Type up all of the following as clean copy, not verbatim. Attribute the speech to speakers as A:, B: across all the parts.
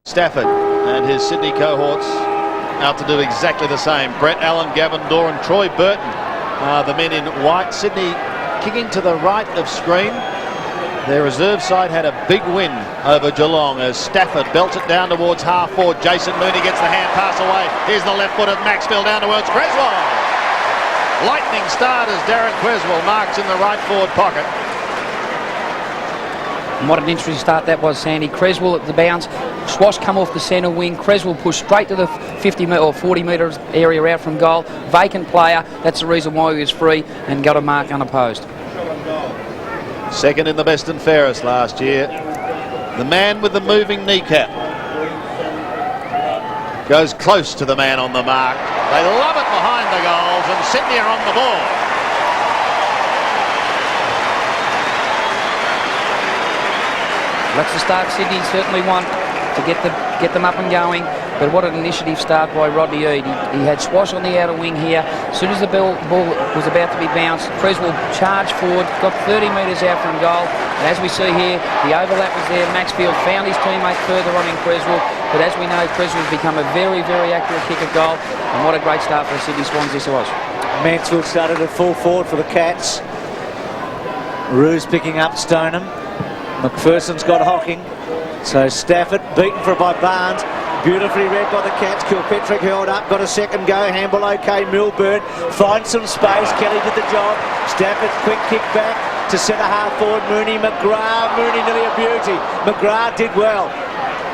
A: Stafford and his Sydney cohorts out to do exactly the same. Brett Allen, Gavin Dorr and Troy Burton are the men in white. Sydney kicking to the right of screen. Their reserve side had a big win over Geelong as Stafford belts it down towards half forward. Jason Mooney gets the hand pass away. Here's the left foot of Maxfield down towards Creswell. Lightning start as Darren Creswell marks in the right forward pocket.
B: And what an interesting start that was, Sandy. Creswell at the bounce. Swash come off the centre wing. Creswell pushed straight to the 50 or 40 metres area out from goal. Vacant player. That's the reason why he was free and got a mark unopposed.
A: Second in the best and fairest last year. The man with the moving kneecap goes close to the man on the mark. They love it behind the goals and Sydney are on the ball.
B: That's the start Sydney certainly want to get them up and going. But what an initiative start by Rodney Eade. He had Swash on the outer wing here. As soon as the ball was about to be bounced, Creswell charged forward, got 30 metres out from goal. And as we see here, the overlap was there. Maxfield found his teammate further on in Creswell. But as we know, Creswell's become a very, very accurate kick at goal. And what a great start for the Sydney Swans this was.
C: Mansfield started at full forward for the Cats. Roos picking up Stoneham. McPherson's got Hocking. So Stafford beaten for by Barnes. Beautifully read by the Cats. Kilpatrick held up, got a second go. Handball okay. Milburn finds some space. Kelly did the job. Stafford quick kick back to centre half forward. Mooney, McGrath. Mooney nearly a beauty. McGrath did well.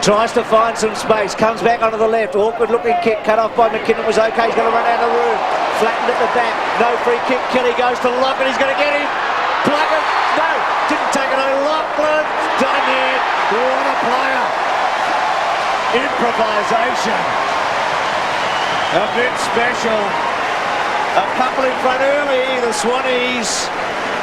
C: Tries to find some space. Comes back onto the left. Awkward looking kick. Cut off by McKinnon. Was okay. He's going to run out of the room. Flattened at the back. No free kick. Kelly goes to Lockett. He's going to get him. Pluggett. No. Didn't take it. O'Loughlin. Done it. What a player. Improvisation. A bit special. A couple in front early, the Swannies.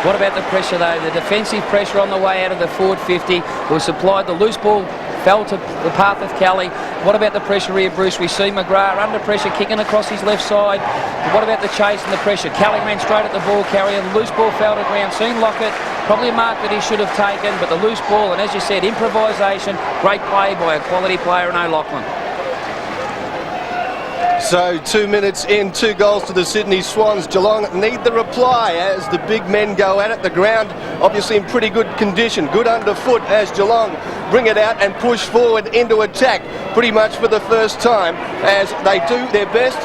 B: What about the pressure though? The defensive pressure on the way out of the forward 50 was supplied. The loose ball fell to the path of Kelly. What about the pressure here, Bruce? We see McGrath under pressure kicking across his left side. But what about the chase and the pressure? Kelly ran straight at the ball carrier. The loose ball fell to ground. Seen Lockett. Probably a mark that he should have taken, but the loose ball, and as you said, improvisation, great play by a quality player in O'Loughlin.
D: So 2 minutes in, 2 goals to the Sydney Swans. Geelong need the reply as the big men go at it. The ground obviously in pretty good condition. Good underfoot as Geelong bring it out and push forward into attack pretty much for the first time as they do their best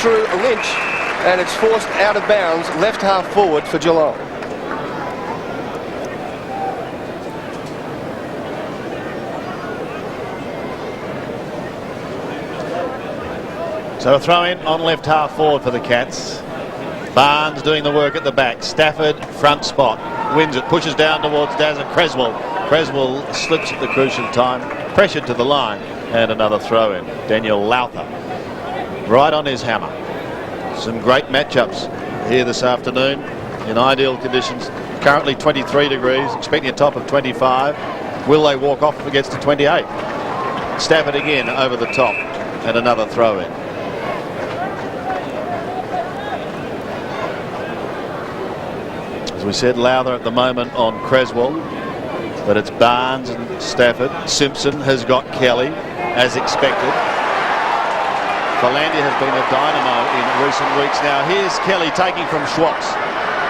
D: through Lynch, and it's forced out of bounds left half forward for Geelong.
A: So a throw in on left half forward for the Cats. Barnes doing the work at the back. Stafford front spot. Wins it, pushes down towards Dazza Creswell. Creswell slips at the crucial time. Pressured to the line. And another throw in. Daniel Lowther right on his hammer. Some great matchups here this afternoon in ideal conditions. Currently 23 degrees. Expecting a top of 25. Will they walk off if it gets to 28? Stafford again over the top. And another throw in. As we said, Lowther at the moment on Creswell, but it's Barnes and Stafford. Simpson has got Kelly, as expected. Philandia has been a dynamo in recent weeks. Now here's Kelly taking from Schwartz.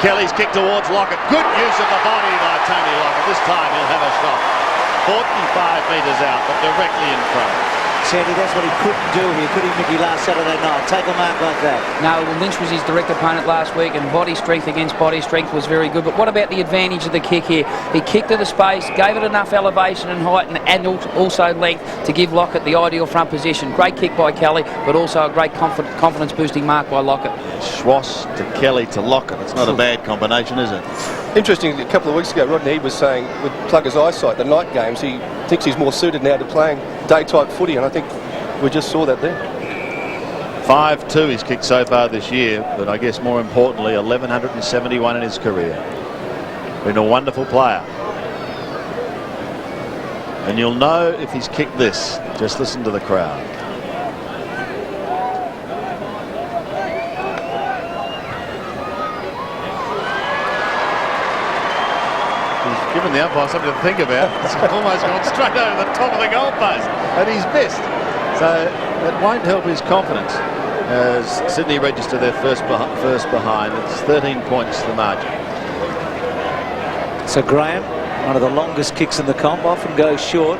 A: Kelly's kick towards Lockett. Good use of the body by Tony Lockett. This time he'll have a shot. 45 metres out, but directly in front.
C: Sandy, that's what he couldn't do here, could he, Mickey, last Saturday night? Take a mark like that. No,
B: well, Lynch was his direct opponent last week, and body strength against body strength was very good. But what about the advantage of the kick here? He kicked to the space, gave it enough elevation and height, and also length to give Lockett the ideal front position. Great kick by Kelly, but also a great confidence-boosting mark by Lockett.
A: Schwartz to Kelly to Lockett. It's not a bad combination, is it?
D: Interesting, a couple of weeks ago, Rodney was saying with Plugger's eyesight, the night games, he thinks he's more suited now to playing day-type footy, and I think we just saw that there.
A: 5-2 he's kicked so far this year, but I guess more importantly, 1,171 in his career. Been a wonderful player. And you'll know if he's kicked this. Just listen to the crowd. He's given given the umpire something to think about. It's almost gone straight over the top of the goalpost, and he's missed. So it won't help his confidence as Sydney register their first behind. It's 13 points the margin.
C: So Graham, one of the longest kicks in the comp, often goes short.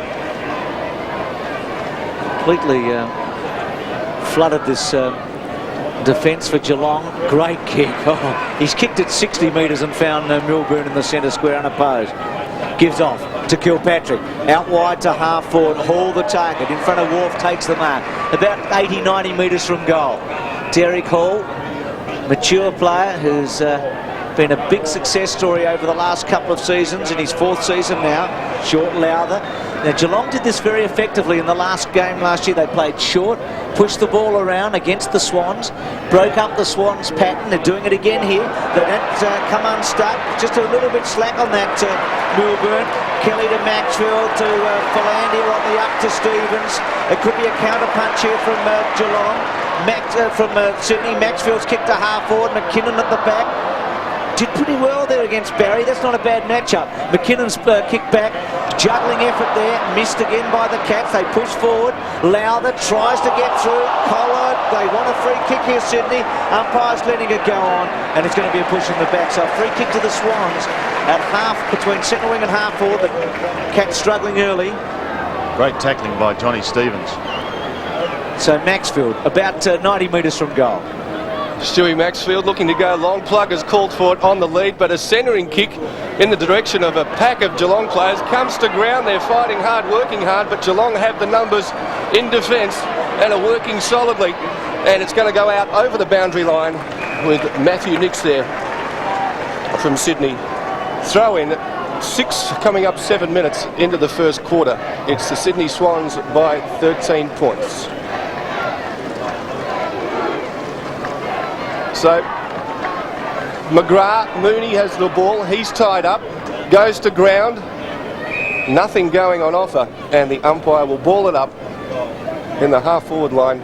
C: Completely flooded this defence for Geelong. Great kick. Oh, he's kicked it 60 metres and found Milburn in the centre square unopposed. Gives off to Kilpatrick. Out wide to half forward. Hall the target. In front of Wharf takes the mark. About 80-90 metres from goal. Derek Hall, mature player who's been a big success story over the last couple of seasons, in his 4th season now. Short Lowther. Now Geelong did this very effectively in the last game last year. They played short, pushed the ball around against the Swans, broke up the Swans pattern. They're doing it again here. They don't come unstuck. Just a little bit slack on that Milburn. Kelly to Maxfield to Philandia on the up to Stevens. It could be a counter punch here from Geelong. From Sydney. Maxfield's kicked to half forward. McKinnon at the back. Did pretty well there against Barry. That's not a bad matchup. McKinnon's kick back, juggling effort there, missed again by the Cats. They push forward. Lowther tries to get through. Collard, they want a free kick here, Sydney. Umpire's letting it go on, and it's going to be a push in the back. So a free kick to the Swans at half, between centre wing and half forward. The Cats struggling early.
A: Great tackling by Johnny Stevens.
C: So Maxfield, about 90 metres from goal.
D: Stewie Maxfield looking to go long. Plug has called for it on the lead, but a centering kick in the direction of a pack of Geelong players comes to ground. They're fighting hard, working hard, but Geelong have the numbers in defence and are working solidly. And it's going to go out over the boundary line with Matthew Nix there from Sydney. Throw in 6 coming up 7 minutes into the first quarter. It's the Sydney Swans by 13 points. So McGrath, Mooney has the ball, he's tied up, goes to ground, nothing going on offer, and the umpire will ball it up in the half forward line,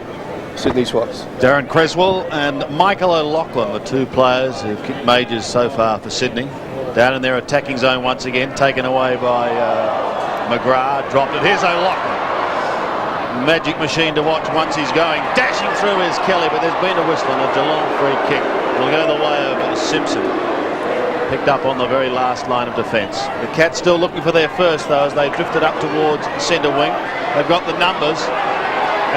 D: Sydney Swans.
A: Darren Creswell and Michael O'Loughlin, the 2 players who've kicked majors so far for Sydney. Down in their attacking zone once again, taken away by McGrath, dropped it. Here's O'Loughlin. Magic machine to watch once he's going. Dashing through is Kelly, but there's been a whistle and a Geelong free kick. Will go the way of Simpson. Picked up on the very last line of defence. The Cats still looking for their first, though, as they drifted up towards centre wing. They've got the numbers.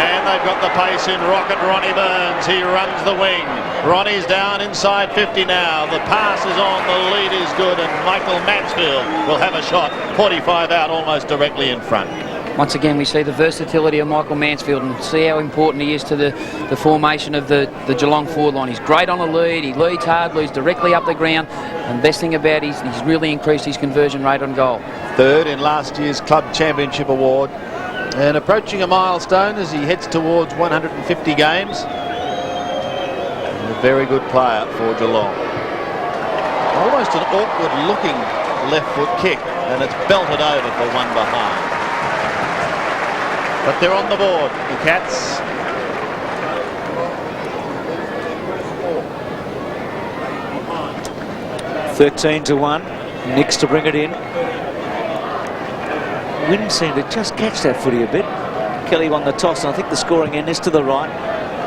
A: And they've got the pace in Rocket Ronnie Burns. He runs the wing. Ronnie's down inside 50 now. The pass is on, the lead is good, and Michael Mansfield will have a shot. 45 out, almost directly in front.
B: Once again, we see the versatility of Michael Mansfield and see how important he is to the formation of the Geelong forward line. He's great on a lead. He leads hard, leads directly up the ground. And best thing about it, he's really increased his conversion rate on goal.
A: 3rd in last year's Club Championship Award. And approaching a milestone as he heads towards 150 games. And a very good player for Geelong. Almost an awkward-looking left foot kick, and it's belted over for one behind. But they're on the board, the Cats.
C: (13-1). Nix to bring it in. Wind seemed to just catch that footy a bit. Kelly won the toss, and I think the scoring end is to the right.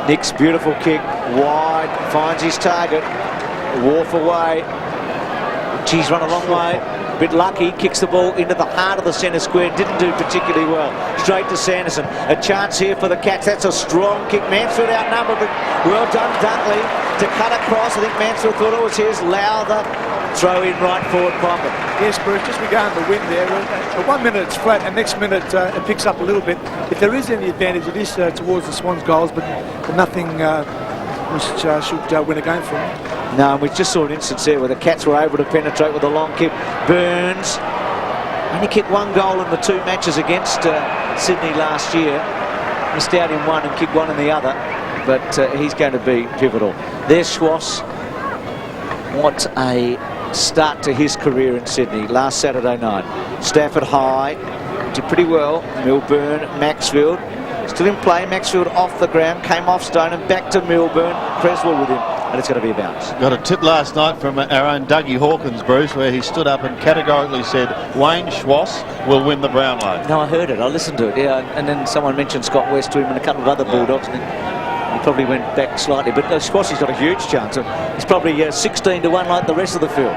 C: Nix, beautiful kick, wide, finds his target. Wharf away. He's run a long way. Bit lucky, kicks the ball into the heart of the centre square, didn't do particularly well. Straight to Sanderson. A chance here for the Cats. That's a strong kick. Mansfield outnumbered, but well done, Dunkley, to cut across. I think Mansfield thought it was his. Lowther, throw in right forward pocket.
E: Yes, Bruce, just regarding the wind there. At 1 minute it's flat, and next minute it picks up a little bit. If there is any advantage, it is towards the Swans' goals, but nothing which should win a game for them.
C: No, we just saw an instance there where the Cats were able to penetrate with a long kick. Burns only kicked 1 goal in the 2 matches against Sydney last year. Missed out in 1 and kicked 1 in the other, but he's going to be pivotal. There's Schwass. What a start to his career in Sydney last Saturday night. Stafford high, did pretty well. Milburn, Maxfield, still in play. Maxfield off the ground, came off Stone and back to Milburn. Creswell with him. and it's going to be a bounce.
A: Got a tip last night from our own Dougie Hawkins, Bruce, where he stood up and categorically said Wayne Schwass will win the Brownlow.
C: No, I heard it. I listened to it, yeah. And then someone mentioned Scott West to him and a couple of other Bulldogs, and he probably went back slightly. But Schwassi's got a huge chance. He's probably 16 to 1 like the rest of the field.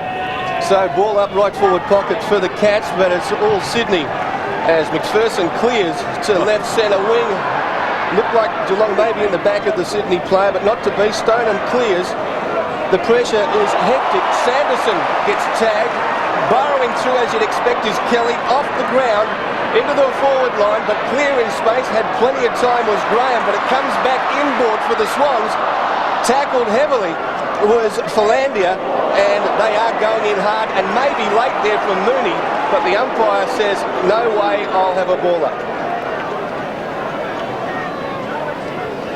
D: So ball up right forward pocket for the Cats, but it's all Sydney as McPherson clears to left centre wing. Looked like Geelong maybe in the back of the Sydney player, but not to be. Stoneham clears. The pressure is hectic. Sanderson gets tagged. Burrowing through, as you'd expect, is Kelly. Off the ground, into the forward line, but clear in space. Had plenty of time was Graham, but it comes back inboard for the Swans. Tackled heavily was Philandia, and they are going in hard, and maybe late there from Mooney, but the umpire says, no way, I'll have a ball up.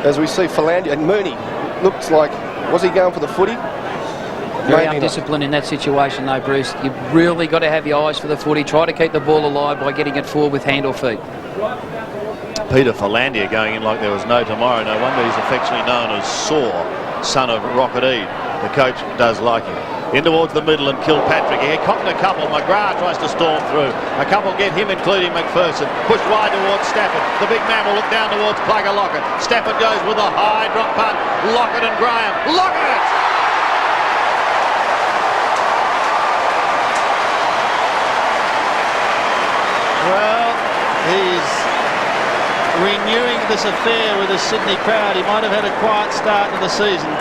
D: As we see Philandia and Mooney, looks like, was he going for the footy?
B: Very
D: Maybe
B: undisciplined in that situation though, Bruce. You've really got to have your eyes for the footy. Try to keep the ball alive by getting it forward with hand or feet.
A: Peter Philandia going in like there was no tomorrow. No wonder he's affectionately known as Saw, son of Rocket Ede. The coach does like him. In towards the middle and Kilpatrick. He caught a couple. McGrath tries to storm through. A couple get him, including McPherson. Pushed wide towards Stafford. The big man will look down towards Plugger Lockett. Stafford goes with a high drop punt. Lockett and Graham. Lockett! Well, he's renewing this affair with the Sydney crowd. He might have had a quiet start to the season.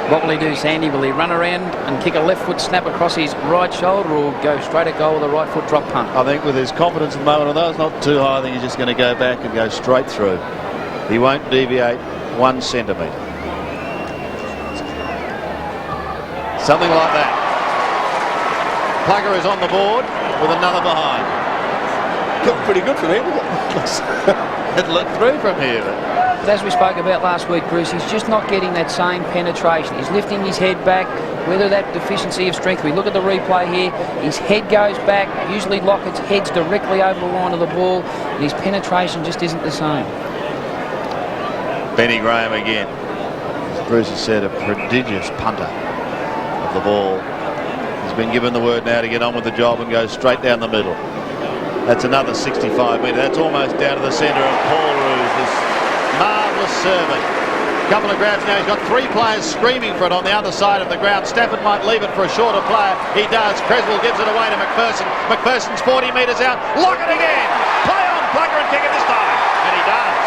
B: What will he do, Sandy? Will he run around and kick a left foot snap across his right shoulder, or go straight at goal with a right foot drop punt?
A: I think with his confidence at the moment, although it's not too high, I think he's just going to go back and go straight through. He won't deviate 1 centimetre. Something like that. Plugger is on the board with another behind.
D: looked pretty good for him.
A: It looked through from here.
B: But as we spoke about last week, Bruce, he's just not getting that same penetration. He's lifting his head back, whether that deficiency of strength. We look at the replay here, his head goes back, usually Lockett's head's directly over the line of the ball, and his penetration just isn't the same.
A: Benny Graham again. As Bruce has said, a prodigious punter of the ball. He's been given the word now to get on with the job and go straight down the middle. That's another 65 metre. That's almost down to the centre of Paul Roos. This marvellous serving. A couple of grabs now. He's got three players screaming for it on the other side of the ground. Stafford might leave it for a shorter player. He does. Creswell gives it away to McPherson. McPherson's 40 metres out. Lock it again. Play on, Plugger, and kick it this time. And he does.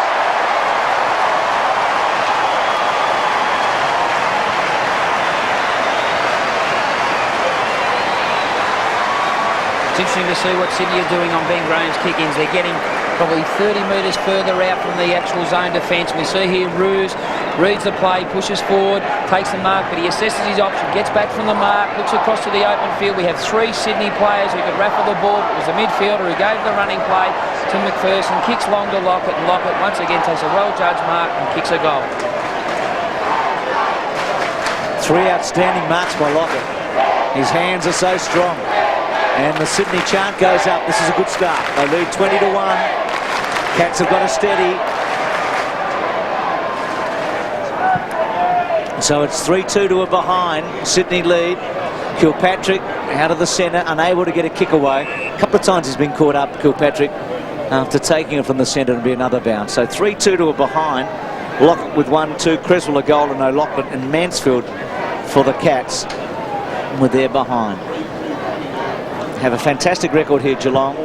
B: It's interesting to see what Sydney are doing on Ben Graham's kick-ins. They're getting probably 30 metres further out from the actual zone defence. We see here Roos reads the play, pushes forward, takes the mark, but he assesses his option, gets back from the mark, looks across to the open field. We have three Sydney players who could raffle the ball. It was the midfielder who gave the running play to McPherson, kicks long to Lockett, and Lockett once again takes a well-judged mark and kicks a goal.
C: Three outstanding marks by Lockett. His hands are so strong. And the Sydney chant goes up. This is a good start. They lead 20 to 1. Cats have got a steady. So it's 3-2 to a behind. Sydney lead. Kilpatrick out of the centre, unable to get a kick away. A couple of times he's been caught up, Kilpatrick, after taking it from the centre and be another bounce. So 3-2 to a behind. Lockett with 1-2. Creswell a goal and O'Loughlin and Mansfield for the Cats with their behind. Have a fantastic record here, Geelong.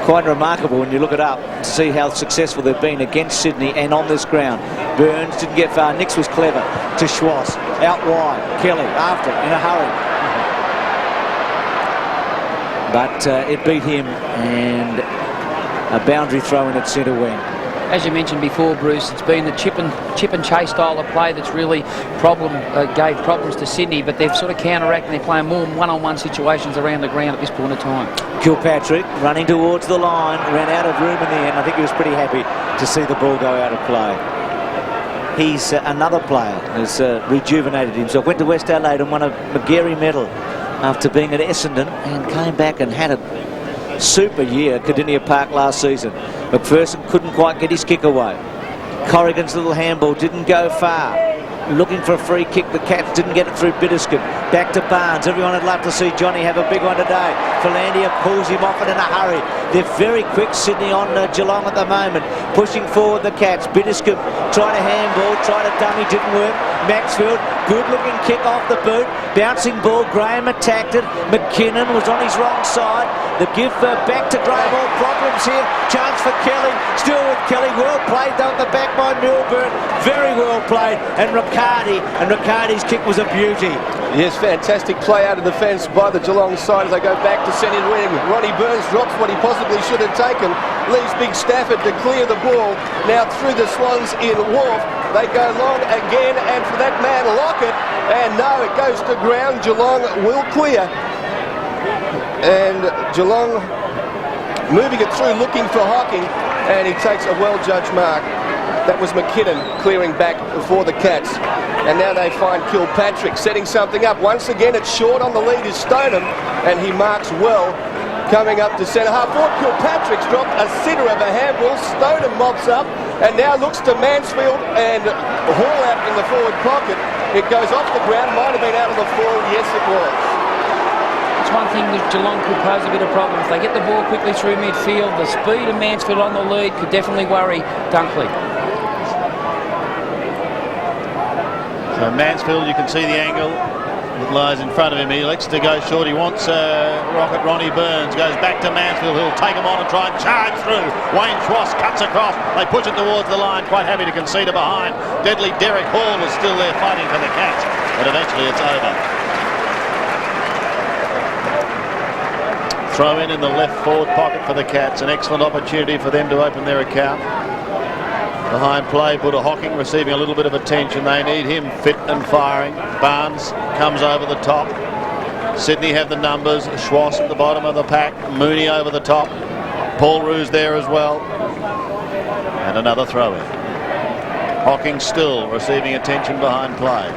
C: Quite remarkable when you look it up to see how successful they've been against Sydney and on this ground. Burns didn't get far. Nix was clever to Schwass. Out wide. Kelly after in a hurry. But it beat him, and a boundary throw in at centre wing.
B: As you mentioned before, Bruce, it's been the chip and chase style of play that's really gave problems to Sydney, but they've sort of counteracted. They're playing more one-on-one situations around the ground at this point of time. Kilpatrick running towards the line, ran out of room in the end. I think he was pretty happy to see the ball go out of play. He's another player who's rejuvenated himself. Went to West Adelaide and won a McGarry medal after being at Essendon, and came back and had a super year at Cardinia Park last season. McPherson couldn't quite get his kick away.
C: Corrigan's little handball didn't go far. Looking for a free kick. The Cats didn't get it through Bitterscombe. Back to Barnes. Everyone would love to see Johnny have a big one today. Philandia pulls him off it in a hurry. They're very quick, Sydney, on Geelong at the moment. Pushing forward the Cats. Bitterscombe tried a handball, tried a dummy, didn't work. Maxfield, good looking kick off the boot. Bouncing ball, Graham attacked it. McKinnon was on his wrong side. The give back to Graham. All problems here. Chance for Kelly. Still with Kelly. Well played though at the back by Milburn. Very well played. And Riccardi's kick was a beauty.
D: Yes, fantastic play out of the fence by the Geelong side as they go back to centre wing. Ronnie Burns drops what he possibly should have taken. Leaves Big Stafford to clear the ball. Now through the Swans in Wharf. They go long again, and for that man Lockett. And no, it goes to ground. Geelong will clear. And Geelong moving it through, looking for Hocking. And he takes a well-judged mark. That was McKinnon clearing back for the Cats. And now they find Kilpatrick setting something up. Once again, it's short on the lead is Stoneham, and he marks well. Coming up to centre half forward, Kilpatrick's dropped a sitter of a handball. Stoneham mops up and now looks to Mansfield and haul out in the forward pocket. It goes off the ground, might have been out of the fall. Yes, it was.
B: It's one thing that Geelong could pose a bit of problem. If they get the ball quickly through midfield, the speed of Mansfield on the lead could definitely worry Dunkley.
A: So Mansfield, you can see the angle that lies in front of him. He elects to go short. He wants Rocket. Ronnie Burns goes back to Mansfield, who'll take him on and try and charge through. Wayne Schwass cuts across. They push it towards the line, quite happy to concede it behind. Deadly Derek Hall is still there fighting for the Cats, but eventually it's over. Throw in the left forward pocket for the Cats. An excellent opportunity for them to open their account. Behind play, Buddha Hocking receiving a little bit of attention. They need him fit and firing. Barnes comes over the top. Sydney have the numbers. Schwass at the bottom of the pack. Mooney over the top. Paul Roos there as well. And another throw in. Hocking still receiving attention behind play.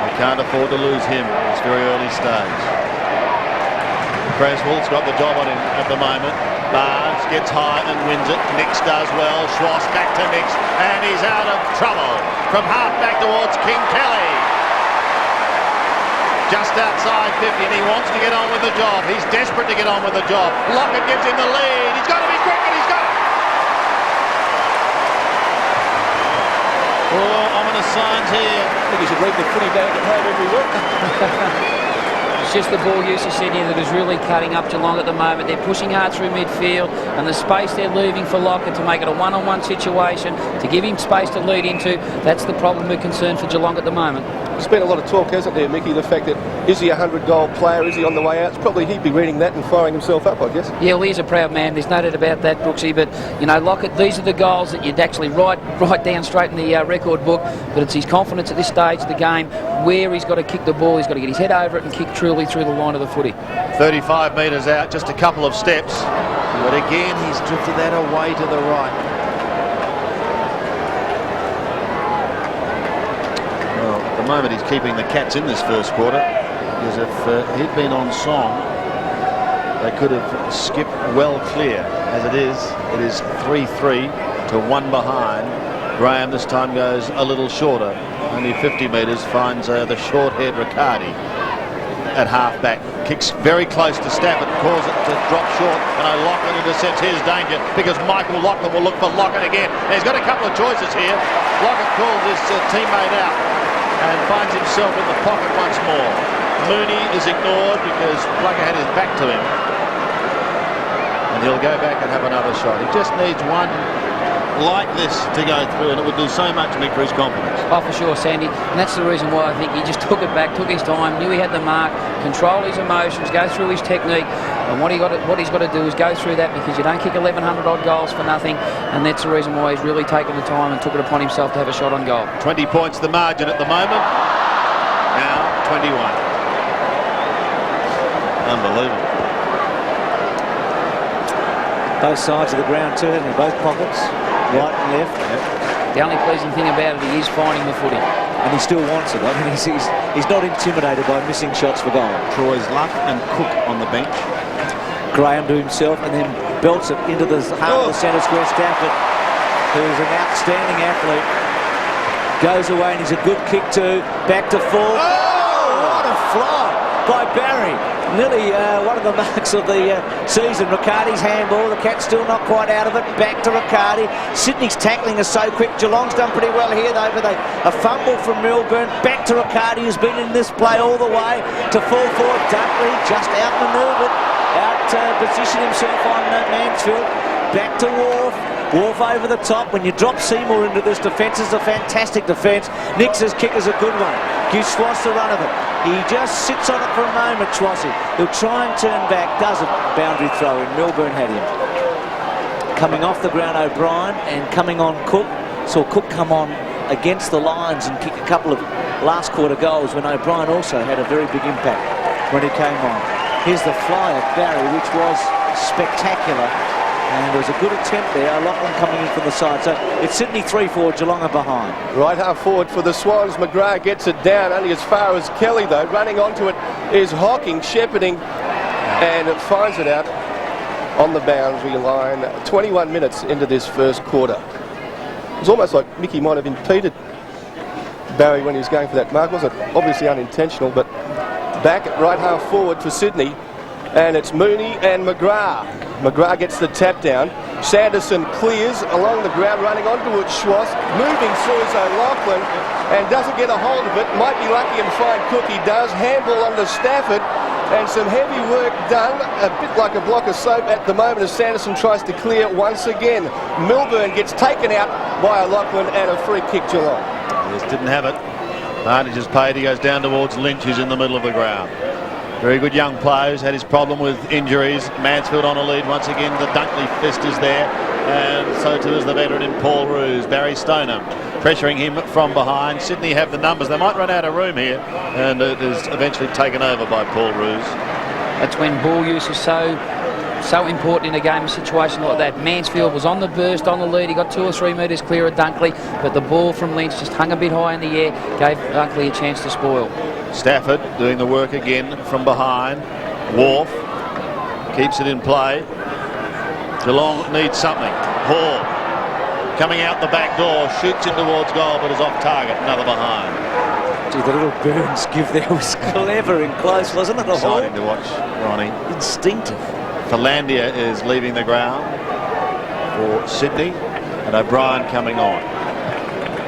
A: We can't afford to lose him at this very early stage. Creswell's got the job on him at the moment. Barnes gets high and wins it. Nix does well. Schwass back to Nix, and he's out of trouble. From half back towards King Kelly. Just outside 50, and he wants to get on with the job. He's desperate to get on with the job. Lockett gives him the lead. He's got to be quick, and he's got it. Oh, ominous signs here.
E: I think he should read the footy bag at home every week.
B: It's just the ball use of Sydney that is really cutting up Geelong at the moment. They're pushing hard through midfield, and the space they're leaving for Lockett to make it a one-on-one situation, to give him space to lead into, that's the problem we're concerned for Geelong at the moment.
D: There's been a lot of talk, hasn't there, Mickey? The fact that, is he a 100-goal player? Is he on the way out? It's probably he'd be reading that and firing himself up, I guess.
B: Yeah, well, he's a proud man. There's no doubt about that, Brooksy. But, you know, Lockett, these are the goals that you'd actually write down straight in the record book. But it's his confidence at this stage of the game, where he's got to kick the ball. He's got to get his head over it and kick truly through the line of the footy.
A: 35 metres out, just a couple of steps. But again, he's drifted that away to the right. At the moment he's keeping the Cats in this first quarter, because if he'd been on song they could have skipped well clear. As it is 3-3 to 1 behind. Graham this time goes a little shorter, only 50 metres, finds the short-haired Riccardi at half-back, kicks very close to Stafford, causes it to drop short, and O'Loughlin intercepts his danger, because Michael Loughlin will look for Lockett again. Now, he's got a couple of choices here. Lockett calls his teammate out and finds himself in the pocket once more. Mooney is ignored because Plugger had his back to him, and he'll go back and have another shot. He just needs one like this to go through, and it would do so much, Mick, for his confidence.
B: Oh, for sure, Sandy. And that's the reason why I think he just took it back, took his time, knew he had the mark, control his emotions, go through his technique. And what he's got to do is go through that, because you don't kick 1,100 odd goals for nothing. And that's the reason why he's really taken the time and took it upon himself to have a shot on goal.
A: 20 points the margin at the moment. Now 21. Unbelievable.
C: Both sides of the ground too, haven't they? Both pockets, right and left.
B: The only pleasing thing about it, he is finding the footy.
C: And he still wants it. I mean, he's not intimidated by missing shots for goal.
A: Troy's Luck and Cook on the bench.
C: Graham to himself, and then belts it into the heart of the centre square. Stafford who's an outstanding athlete, goes away and he's a good kick too. Back to full. Oh, what a fly by Barry. Nearly one of the marks of the season. Riccardi's handball. The Cats still not quite out of it. Back to Riccardi. Sydney's tackling is so quick. Geelong's done pretty well here though, but a fumble from Milburn. Back to Riccardi, who's been in this play all the way to full forward. Dunkley just outmanoeuvred, positioned himself on Mansfield. Back to Wharf. Wharf over the top. When you drop Seymour into this defence, it's a fantastic defence. Nix's kick is a good one. Gives Schwass the run of it. He just sits on it for a moment, Schwassy. He'll try and turn back. Doesn't. Boundary throw in. Milburn had him. Coming off the ground, O'Brien, and coming on Cook. Saw Cook come on against the lines and kick a couple of last quarter goals when O'Brien also had a very big impact when he came on. Here's the fly at Barry, which was spectacular. And there was a good attempt there. Lachlan coming in from the side. So it's Sydney 3-4, Geelong are behind. Right half forward for the Swans. McGrath gets it down only as far as Kelly though. Running onto it is Hocking, shepherding, and it finds it out on the boundary line. 21 minutes into this first quarter. It was almost like Mickey might have impeded Barry when he was going for that mark. Wasn't obviously unintentional, but back at right half forward for Sydney. And it's Mooney and McGrath. McGrath gets the tap down. Sanderson clears along the ground, running onto it. Schwass moving through as O'Loughlin and doesn't get a hold of it. Might be lucky and find Cook. He does. Handball onto Stafford and some heavy work done. A bit like a block of soap at the moment as Sanderson tries to clear once again. Milburn gets taken out by O'Loughlin and a free kick Geelong.
A: Just didn't have it. Advantage is paid. He goes down towards Lynch, who's in the middle of the ground. Very good young player who's had his problem with injuries. Mansfield on a lead once again. The Dunkley fist is there, and so too is the veteran in Paul Roos. Barry Stoneham pressuring him from behind. Sydney have the numbers. They might run out of room here, and it is eventually taken over by Paul Roos.
B: That's when ball use is so important in a game, a situation like that. Mansfield was on the burst, on the lead. He got 2 or 3 metres clear of Dunkley, but the ball from Lynch just hung a bit high in the air, gave Dunkley a chance to spoil.
A: Stafford doing the work again from behind. Wharf keeps it in play. Geelong needs something. Hall coming out the back door, shoots in towards goal, but is off target. Another behind.
C: Gee, the little Burns give there was clever and close, wasn't it?
A: Exciting to watch, Ronnie.
C: Instinctive.
A: Philandia is leaving the ground for Sydney, and O'Brien coming on.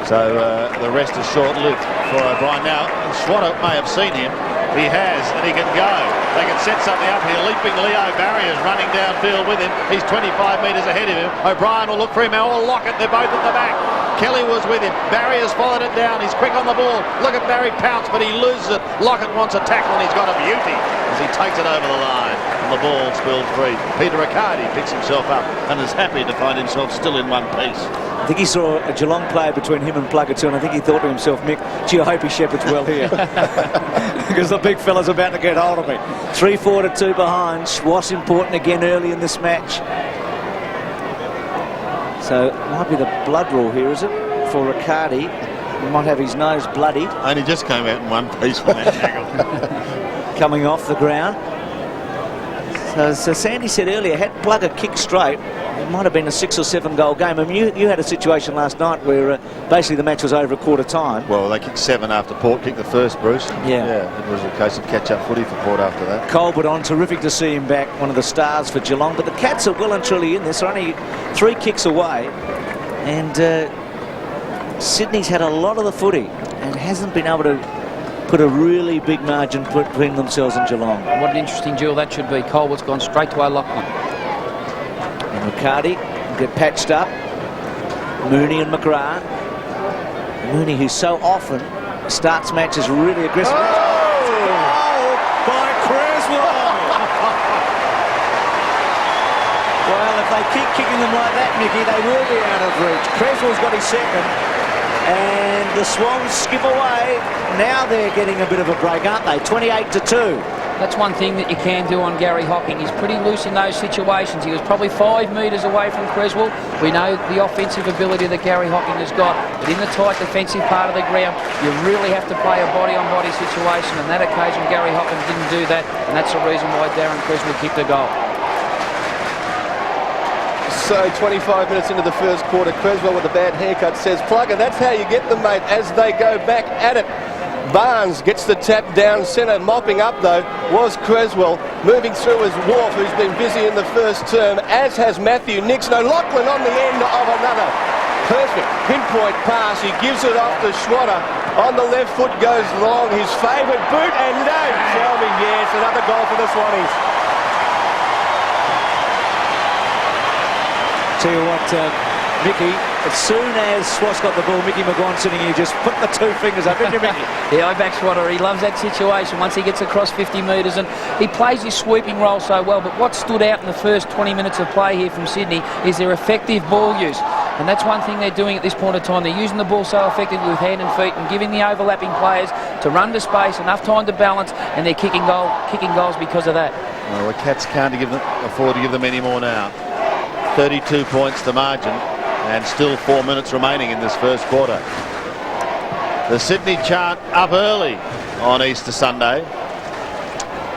A: So the rest is short-lived for O'Brien. Now, Swanner may have seen him. He has, and he can go. They can set something up here. Leaping Leo Barry is running downfield with him. He's 25 metres ahead of him. O'Brien will look for him. Or Lockett, they're both at the back. Kelly was with him. Barry has followed it down. He's quick on the ball. Look at Barry pounce, but he loses it. Lockett wants a tackle, and he's got a beauty as he takes it over the line. And the ball spilled free. Peter Riccardi picks himself up and is happy to find himself still in one piece.
C: I think he saw a Geelong player between him and Plugger too, and I think he thought to himself, Mick, gee, I hope he shepherds well here. Because the big fella's about to get hold of me. 3-4 to 2 behind. Schwass important again early in this match. So it might be the blood rule here, is it? For Riccardi. He might have his nose bloodied.
A: Only just came out in one piece from that tackle.
C: Coming off the ground. So Sandy said earlier, had Plugger kicked straight, it might have been a 6 or 7 goal game. I mean, you had a situation last night where basically the match was over a quarter time.
A: Well, they kicked 7 after Port kicked the first, Bruce.
C: Yeah.
A: It was a case of catch-up footy for Port after that.
C: Colbert on, terrific to see him back, one of the stars for Geelong. But the Cats are well and truly in this. They're only 3 kicks away. And Sydney's had a lot of the footy and hasn't been able to put a really big margin between themselves and Geelong.
B: What an interesting duel that should be. Colbert's gone straight to O'Loughlin.
C: And Riccardi get patched up. Mooney and McGrath. Mooney, who so often starts matches really aggressive. Oh, by Creswell! Well, if they keep kicking them like that, Mickey, they will be out of reach. Creswell's got his second. And the Swans skip away. Now they're getting a bit of a break, aren't they? 28 to 2.
B: That's one thing that you can do on Gary Hocking. He's pretty loose in those situations. He was probably 5 metres away from Creswell. We know the offensive ability that Gary Hocking has got, but in the tight defensive part of the ground, you really have to play a body-on-body situation. On that occasion, Gary Hocking didn't do that, and that's the reason why Darren Creswell kicked a goal.
D: So 25 minutes into the first quarter, Creswell with a bad haircut says, "Plugger, that's how you get them, mate," as they go back at it. Barnes gets the tap down centre. Mopping up, though, was Creswell. Moving through is Wharf, who's been busy in the first term, as has Matthew Nix. No, Lachlan on the end of another perfect pinpoint pass. He gives it off to Schwatter. On the left foot goes Long, his favourite boot, and no, tell me yes, another goal for the Swannies.
C: Tell you what, Mickey, as soon as Swats got the ball, Mickey McGuan sitting here, just put the two fingers up, didn't you, Mickey?
B: Yeah, I back Schwatter. He loves that situation once he gets across 50 metres, and he plays his sweeping role so well. But what stood out in the first 20 minutes of play here from Sydney is their effective ball use. And that's one thing they're doing at this point of time. They're using the ball so effectively with hand and feet and giving the overlapping players to run to space, enough time to balance, and they're kicking goals because of that.
A: Well, the Cats can't afford to give them any more now. 32 points the margin, and still 4 minutes remaining in this first quarter. The Sydney chant up early on Easter Sunday.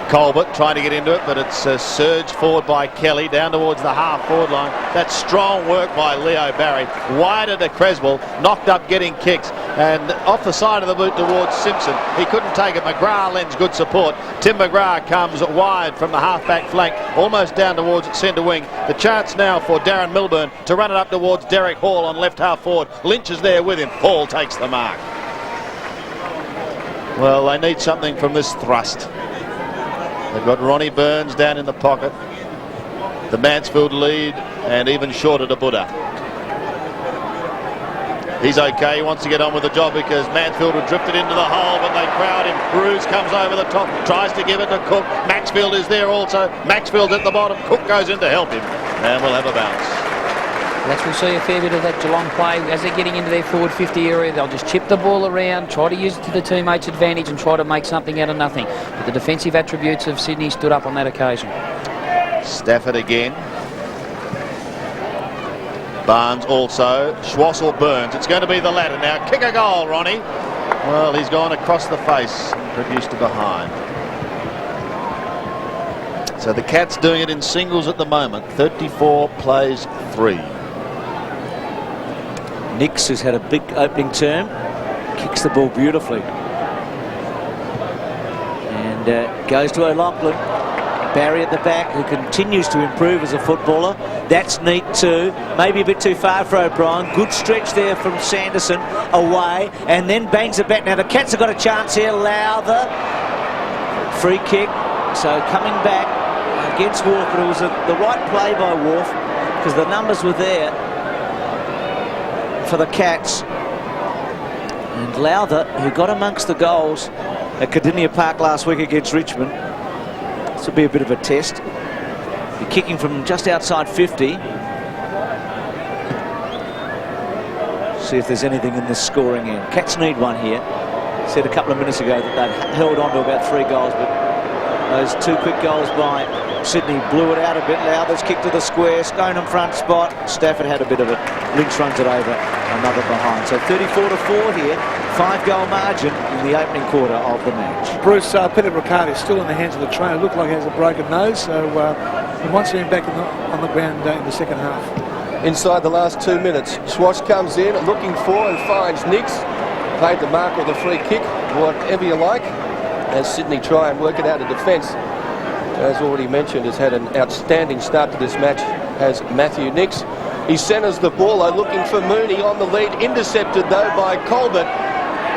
A: Colbert trying to get into it, but it's surged forward by Kelly down towards the half-forward line. That's strong work by Leo Barry. Wider to Creswell, knocked up getting kicks, and off the side of the boot towards Simpson. He couldn't take it. McGrath lends good support. Tim McGrath comes wide from the half-back flank, almost down towards centre wing. The chance now for Darren Milburn to run it up towards Derek Hall on left half-forward. Lynch is there with him. Hall takes the mark. Well, they need something from this thrust. They've got Ronnie Burns down in the pocket. The Mansfield lead, and even shorter to Buddha. He's okay. He wants to get on with the job because Mansfield had drifted into the hole, but they crowd him. Ruse comes over the top, tries to give it to Cook. Maxfield is there also. Maxfield's at the bottom. Cook goes in to help him, and we'll have a bounce.
B: We'll see a fair bit of that Geelong play. As they're getting into their forward 50 area, they'll just chip the ball around, try to use it to the teammates' advantage and try to make something out of nothing. But the defensive attributes of Sydney stood up on that occasion.
A: Stafford again. Barnes also. Schwassel Burns. It's going to be the latter now. Kick a goal, Ronnie. Well, he's gone across the face and produced to behind. So the Cats doing it in singles at the moment. 34 plays 3.
C: Nix has had a big opening term, kicks the ball beautifully, and goes to O'Loughlin. Barry at the back, who continues to improve as a footballer. That's neat too. Maybe a bit too far for O'Brien. Good stretch there from Sanderson away, and then bangs it back. Now the Cats have got a chance here. Lowther, free kick. So coming back against Wharf, but it was the right play by Wharf because the numbers were there for the Cats. And Lowther, who got amongst the goals at Cardinia Park last week against Richmond. This will be a bit of a test. You're kicking from just outside 50. See if there's anything in this scoring end. Cats need one here. Said a couple of minutes ago that they'd held on to about 3 goals, but those 2 quick goals by Sydney blew it out a bit. Lowther's kick to the square. Stoneham front spot. Stafford had a bit of it. Lynch runs it over. Another behind. So 34-4 here. 5-goal margin in the opening quarter of the match.
E: Bruce Peter Riccardi is still in the hands of the trainer. Looked like he has a broken nose, so we won't see him back on the ground in the second half.
D: Inside the last 2 minutes, Schwartz comes in looking for and finds Nix. Paid the mark or the free kick, whatever you like, as Sydney try and work it out of defence. As already mentioned, has had an outstanding start to this match, has Matthew Nix. He centres the ball, looking for Mooney on the lead, intercepted though by Colbert.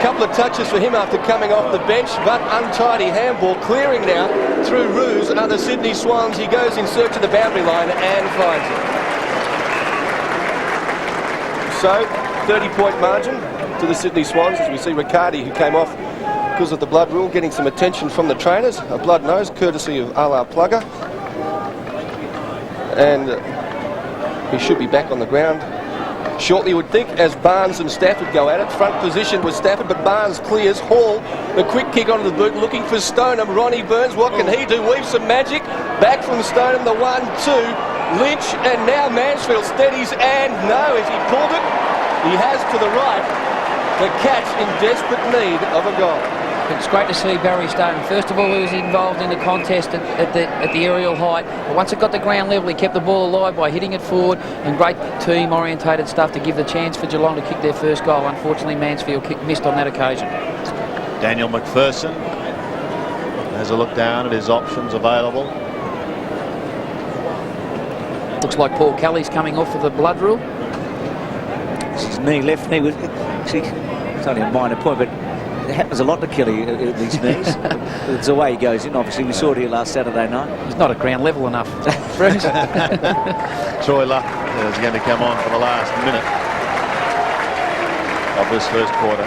D: Couple of touches for him after coming off the bench, but untidy handball, clearing now through Ruse and other Sydney Swans. He goes in search of the boundary line and finds it. So 30-point margin to the Sydney Swans, as we see Riccardi, who came off because of the blood rule, getting some attention from the trainers. A blood nose, courtesy of a Plugger. And he should be back on the ground shortly, you would think, as Barnes and Stafford go at it. Front position was Stafford, but Barnes clears. Hall, the quick kick onto the boot, looking for Stoneham. Ronnie Burns, what can he do? Weave some magic. Back from Stoneham, the 1-2. Lynch, and now Mansfield steadies, and no, if he pulled it, he has to the right. The Cats in desperate need of a goal.
B: but it's great to see Barry Stone. First of all, he was involved in the contest at the aerial height, but once it got the ground level, he kept the ball alive by hitting it forward, and great team-orientated stuff to give the chance for Geelong to kick their first goal. Unfortunately, Mansfield missed on that occasion.
A: Daniel McPherson has a look down at his options available.
B: Looks like Paul Kelly's coming off of the blood rule.
C: His knee, left knee, was actually, it's only a minor point, but it happens a lot to Kelly at these knees. It's the way he goes in. Obviously, we saw it here last Saturday night.
B: He's not at ground level enough.
A: Troy Luff is going to come on for the last minute of this first quarter.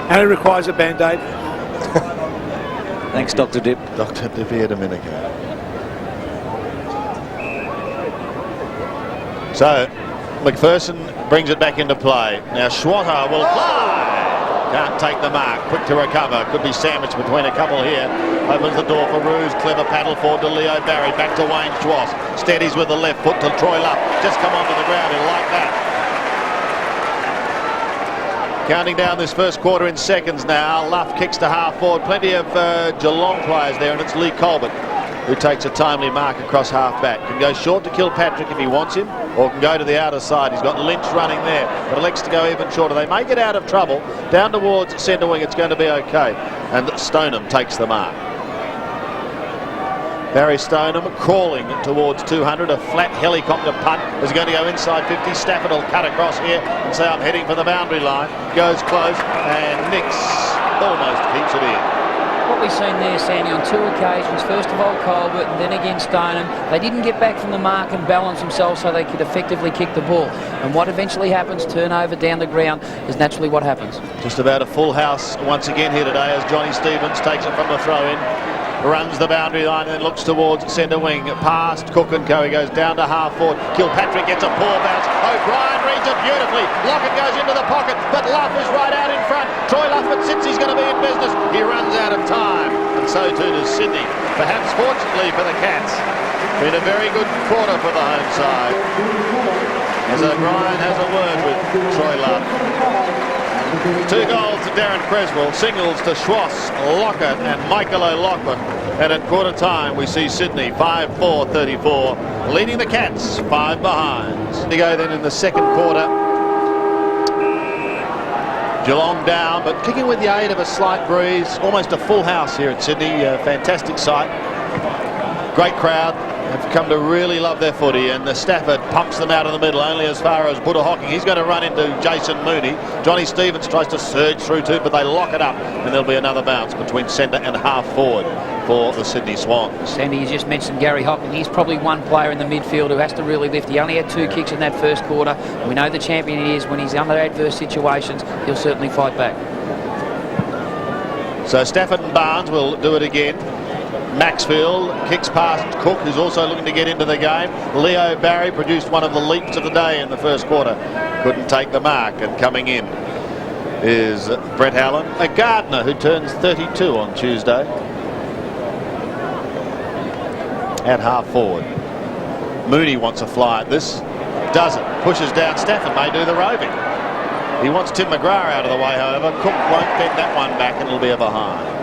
E: And it requires a band-aid.
C: Thanks, Dr. Dip.
A: Dr. Dippy Domenico. So, McPherson brings it back into play. Now, Schwatter will fly. Can't take the mark. Quick to recover. Could be sandwiched between a couple here. Opens the door for Ruse. Clever paddle forward to Leo Barry. Back to Wayne Schwass. Steadies with the left foot to Troy Luff. Just come onto the ground. He'll like that. Counting down this first quarter in seconds now. Luff kicks to half forward. Plenty of Geelong players there, and it's Lee Colbert who takes a timely mark across half back. Can go short to Kilpatrick if he wants him, or can go to the outer side. He's got Lynch running there, but elects to go even shorter. They may get out of trouble. Down towards centre wing, it's going to be okay. And Stoneham takes the mark. Barry Stoneham crawling towards 200. A flat helicopter punt is going to go inside 50. Stafford will cut across here and say, I'm heading for the boundary line. Goes close, and Nix almost keeps it in.
B: What we've seen there, Sandy, on two occasions, first of all Colbert and then again Stoneham, they didn't get back from the mark and balance themselves so they could effectively kick the ball. And what eventually happens, turnover down the ground, is naturally what happens.
A: Just about a full house once again here today as Johnny Stevens takes it from the throw-in. Runs the boundary line and then looks towards centre wing. Past Cook and Co. He goes down to half forward. Kilpatrick gets a poor bounce. O'Brien reads it beautifully. Lockett goes into the pocket, but Luff is right out in front. Troy Luff, since he's going to be in business, he runs out of time. And so too does Sydney. Perhaps fortunately for the Cats. Been a very good quarter for the home side. As O'Brien has a word with Troy Luff. 2 goals to Darren Creswell, singles to Schwass, Lockett and Michael O'Loughlin. And at quarter time we see Sydney 5-4-34 leading the Cats 5 behind. They go then in the second quarter. Geelong down, but kicking with the aid of a slight breeze. Almost a full house here at Sydney. Fantastic sight. Great crowd. Have come to really love their footy, and the Stafford pumps them out of the middle only as far as Buddha Hocking. He's going to run into Jason Mooney. Johnny Stevens tries to surge through too, but they lock it up, and there'll be another bounce between centre and half forward for the Sydney Swans.
B: Sandy, you just mentioned Gary Hocking. He's probably one player in the midfield who has to really lift. He only had 2 kicks in that first quarter. We know the champion he is. When he's under adverse situations, he'll certainly fight back.
A: So Stafford and Barnes will do it again. Maxfield kicks past Cook, who's also looking to get into the game. Leo Barry produced one of the leaps of the day in the first quarter. Couldn't take the mark, and coming in is Brett Allen, a Gardner who turns 32 on Tuesday. At half forward. Mooney wants a fly at this. Doesn't. Pushes down. Stafford may do the roving. He wants Tim McGrath out of the way, however. Cook won't bend that one back, and it'll be a behind.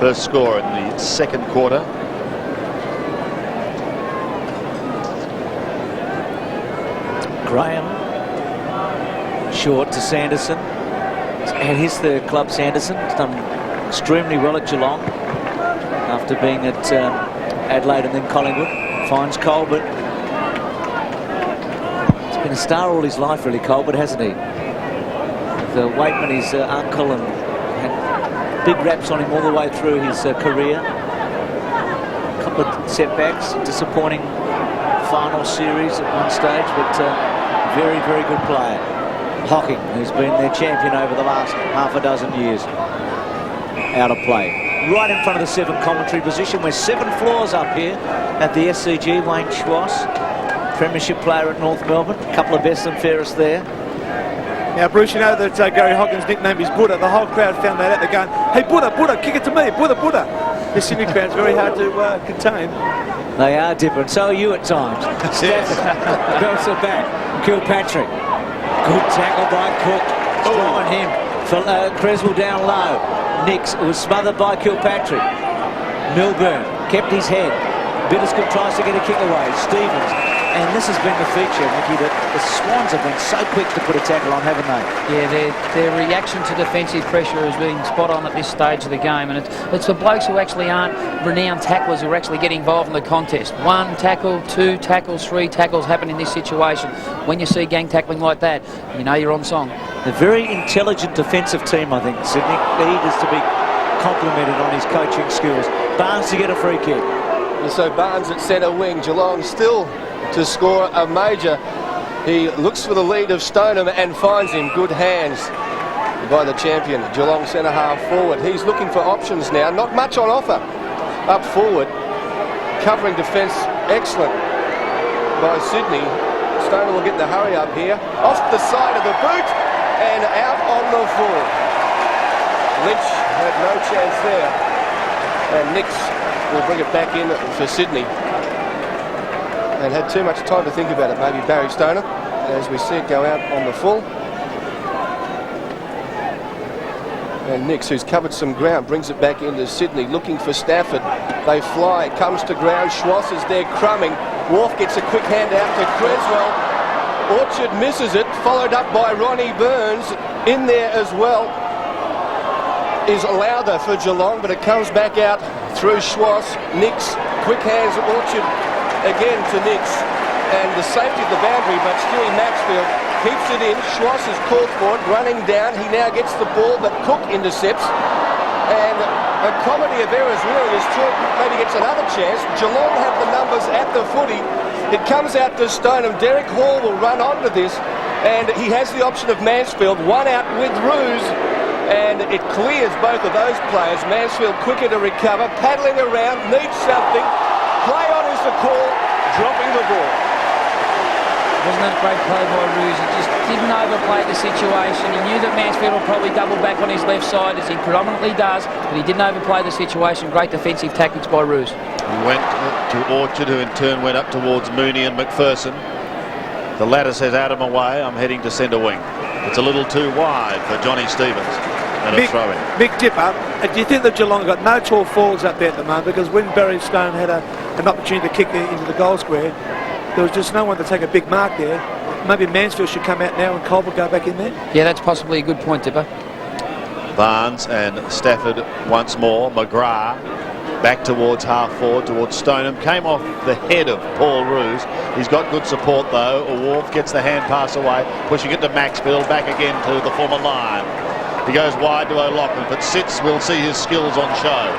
A: First score in the second quarter.
C: Graham short to Sanderson, and his third club. Sanderson has done extremely well at Geelong after being at Adelaide and then Collingwood. Finds Colbert. He's been a star all his life, really, Colbert, hasn't he? The Waitman, his uncle, and had big raps on him all the way through his career. A couple of setbacks, disappointing final series at one stage, but very, very good player. Hocking, who's been their champion over the last half a dozen years. Out of play. Right in front of the 7 commentary position. We're 7 floors up here at the SCG. Wayne Schwass, premiership player at North Melbourne. A couple of best and fairest there.
E: Now, Bruce, you know that Gary Hocken's nickname is Buddha. The whole crowd found that out. They're going, hey, Buddha, Buddha, kick it to me, Buddha, Buddha. The Sydney crowd's very hard to contain.
C: They are different. So are you at times. Stafford belts it back. Kilpatrick. Good tackle by Cook. Strong on him. Creswell down low. Nix was smothered by Kilpatrick. Milburn kept his head. Bitterscoop tries to get a kick away. Stevens. And this has been the feature, Mickey, that the Swans have been so quick to put a tackle on, haven't they?
B: Yeah, their reaction to defensive pressure has been spot on at this stage of the game, and it's the blokes who actually aren't renowned tacklers who actually get involved in the contest. 1 tackle, 2 tackles, 3 tackles happen in this situation. When you see gang tackling like that, you know you're on song.
C: A very intelligent defensive team, I think, Sydney. He is to be complimented on his coaching skills. Barnes to get a free kick.
D: And so Barnes at centre wing. Geelong still to score a major. He looks for the lead of Stoneham and finds him. Good hands by the champion. Geelong centre half forward. He's looking for options now. Not much on offer up forward. Covering defence excellent by Sydney. Stoneham will get the hurry up here. Off the side of the boot and out on the full. Lynch had no chance there. And Nix will bring it back in for Sydney. And had too much time to think about it, maybe Barry Stoner, as we see it go out on the full. And Nix, who's covered some ground, brings it back into Sydney, looking for Stafford. They fly, it comes to ground. Schwass is there crumbing. Wharf gets a quick hand out to Creswell. Orchard misses it, followed up by Ronnie Burns. In there as well is Lowther for Geelong, but it comes back out through Schwass. Nix, quick hands, Orchard again to Nix. And the safety of the boundary, but Stewie Maxfield keeps it in. Schwass is called for it, running down. He now gets the ball, but Cook intercepts. And a comedy of errors really as Troy maybe gets another chance. Geelong have the numbers at the footy. It comes out to Stoneham. Derek Hall will run onto this, and he has the option of Mansfield. One out with Ruse, and it clears both of those players. Mansfield quicker to recover, paddling around, needs something. Play on is the call, dropping the ball.
B: Wasn't that a great play by Ruse? He just didn't overplay the situation. He knew that Mansfield will probably double back on his left side, as he predominantly does, but he didn't overplay the situation. Great defensive tactics by Ruse.
A: He went to Orchard, who in turn went up towards Mooney and McPherson. The latter says, out of my way, I'm heading to centre wing. It's a little too wide for Johnny Stevens. And a throw-in.
E: Big dipper. Do you think that Geelong got no tall forwards up there at the moment? Because when Barry Stone had an opportunity to kick into the goal square, there was just no one to take a big mark there. Maybe Mansfield should come out now and Colbert go back in there.
B: Yeah, that's possibly a good point, Dipper.
A: Barnes and Stafford once more. McGrath back towards half forward, towards Stoneham. Came off the head of Paul Ruse. He's got good support though. Wharf gets the hand pass away, pushing it to Maxfield, back again to the former line. He goes wide to O'Loughlin, but sits, we'll see his skills on show.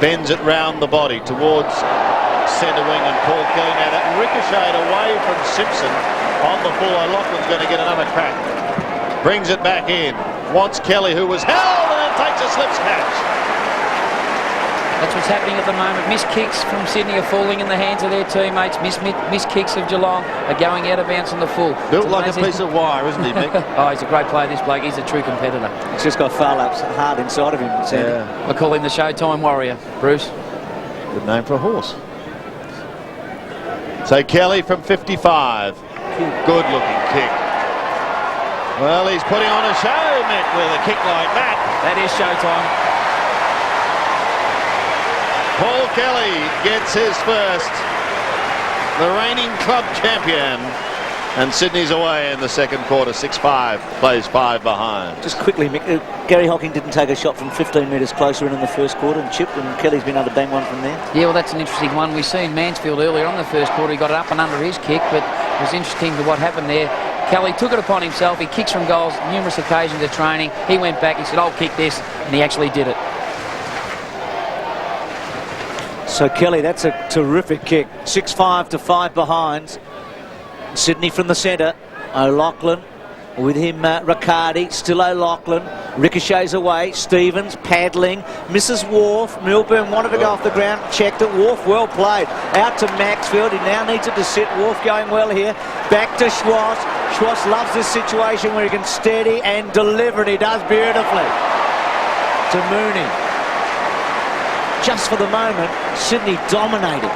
A: Bends it round the body towards centre wing and Paul Kelly. Now that ricocheted away from Simpson on the full. O'Loughlin's going to get another crack. Brings it back in. Wants Kelly, who was held, and then takes a slips catch.
B: That's what's happening at the moment. Missed kicks from Sydney are falling in the hands of their teammates. Missed kicks of Geelong are going out of bounds on the full.
A: Built like a piece of wire, isn't he, Mick?
B: Oh, he's a great player, this bloke. He's a true competitor.
C: He's just got Farlap's heart inside of him.
A: Yeah.
B: I call him the Showtime Warrior, Bruce.
A: Good name for a horse. So Kelly from 55. Good looking kick. Well, he's putting on a show, Mick, with a kick like that.
B: That is showtime.
A: Paul Kelly gets his first. The reigning club champion. And Sydney's away in the second quarter, 6-5. Plays 5 behind.
C: Just quickly, Mick, Gary Hocking didn't take a shot from 15 metres closer in the first quarter and chipped, and Kelly's been able to bang one from there.
B: Yeah, well, that's an interesting one. We've seen Mansfield earlier on the first quarter. He got it up and under his kick, but it was interesting to what happened there. Kelly took it upon himself. He kicks from goals numerous occasions at training. He went back. He said, I'll kick this, and he actually did it.
C: So Kelly, that's a terrific kick. 6-5 to 5 behind. Sydney from the centre. O'Loughlin with him, Riccardi. Still O'Loughlin. Ricochets away. Stevens paddling. Misses Wharf. Milburn wanted to go off the ground. Checked it. Wharf well played. Out to Maxfield. He now needs it to sit. Wharf going well here. Back to Schwass. Schwass loves this situation where he can steady and deliver, and he does beautifully. To Mooney. Just for the moment, Sydney dominating.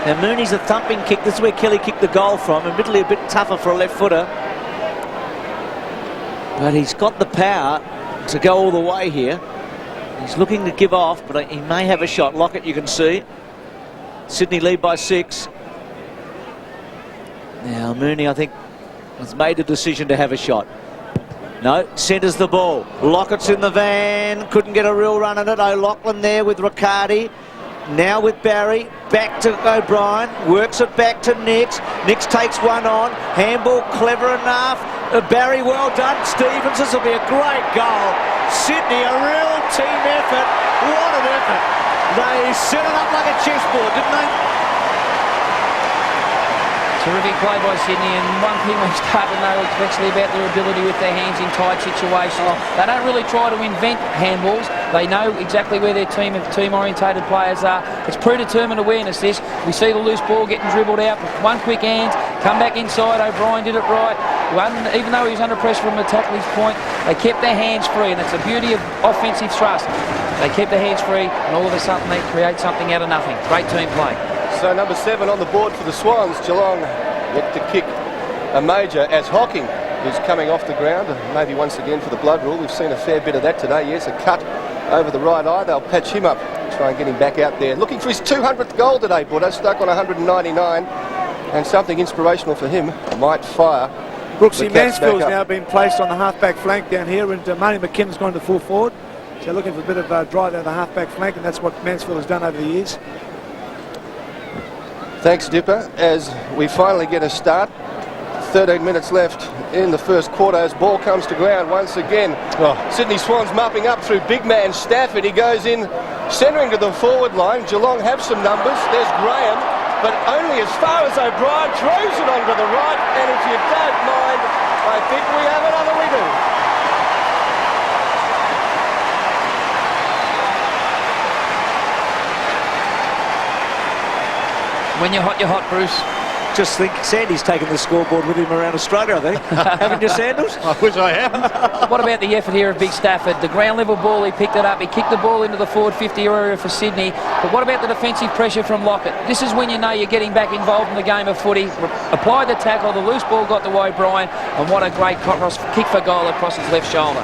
C: Now Mooney's a thumping kick. This is where Kelly kicked the goal from. Admittedly a bit tougher for a left footer. But he's got the power to go all the way here. He's looking to give off, but he may have a shot. Lockett, you can see. Sydney lead by 6. Now, Mooney, I think, has made a decision to have a shot. No, centres the ball. Lockett's in the van. Couldn't get a real run at it. O'Loughlin there with Riccardi. Now with Barry. Back to O'Brien. Works it back to Nix. Nix takes one on. Handball clever enough. Barry, well done. Stevens, this will be a great goal. Sydney, a real team effort. What an effort. They set it up like a chessboard, didn't they?
B: Terrific play by Sydney, and one thing we start to know especially about their ability with their hands in tight situations. They don't really try to invent handballs. They know exactly where their team-orientated players are. It's predetermined awareness, this. We see the loose ball getting dribbled out. One quick hand, come back inside. O'Brien did it right. Even though he was under pressure from the tackler's point, they kept their hands free, and it's the beauty of offensive thrust. They kept their hands free, and all of a sudden they create something out of nothing. Great team play.
D: So number 7 on the board for the Swans. Geelong yet to kick a major as Hocking is coming off the ground. Maybe once again for the blood rule. We've seen a fair bit of that today. Yes, a cut over the right eye. They'll patch him up, try and get him back out there. Looking for his 200th goal today, Bordeaux. Stuck on 199. And something inspirational for him might fire.
E: Brooksy Mansfield's now been placed on the half-back flank down here, and Marty McKinnon's gone to full forward. So looking for a bit of drive down the half-back flank, and that's what Mansfield has done over the years.
D: Thanks, Dipper, as we finally get a start. 13 minutes left in the first quarter as ball comes to ground once again. Sydney Swans mopping up through big man Stafford. He goes in, centering to the forward line. Geelong have some numbers. There's Graham, but only as far as O'Brien throws it onto the right. And if you don't mind, I think we have another winner.
B: When you're hot, Bruce.
C: Just think Sandy's taken the scoreboard with him around Australia, I think. Haven't you, Sandals?
A: I wish I hadn't.
B: What about the effort here of Big Stafford? The ground level ball, he picked it up. He kicked the ball into the forward 50 area for Sydney. But what about the defensive pressure from Lockett? This is when you know you're getting back involved in the game of footy. Applied the tackle, the loose ball got to O'Brien, and what a great kick for goal across his left shoulder.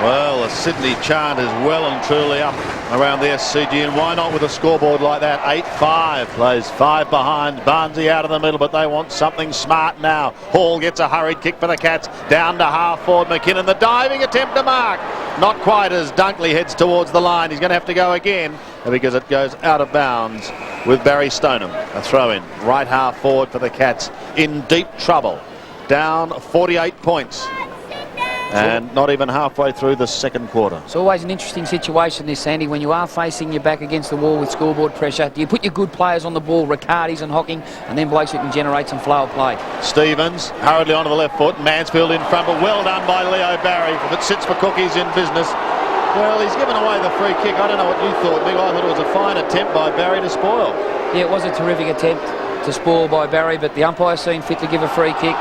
A: Well, the Sydney chant is well and truly up around the SCG, and why not with a scoreboard like that? 8-5, plays 5 behind. Barnesy out of the middle, but they want something smart now. Hall gets a hurried kick for the Cats, down to half forward. McKinnon, the diving attempt to mark. Not quite as Dunkley heads towards the line. He's going to have to go again because it goes out of bounds with Barry Stoneham. A throw in, right half forward for the Cats, in deep trouble. Down 48 points. And not even halfway through the second quarter.
B: It's always an interesting situation, this, Sandy, when you are facing your back against the wall with scoreboard pressure. Do you put your good players on the ball, Riccardi's and Hocking, and then blokes who can generate some flow of play?
A: Stevens hurriedly onto the left foot. Mansfield in front, but well done by Leo Barry. If it sits for cookies in business. Well, he's given away the free kick. I don't know what you thought, Big. I thought it was a fine attempt by Barry to spoil.
B: Yeah, it was a terrific attempt to spoil by Barry, but the umpire seemed fit to give a free kick.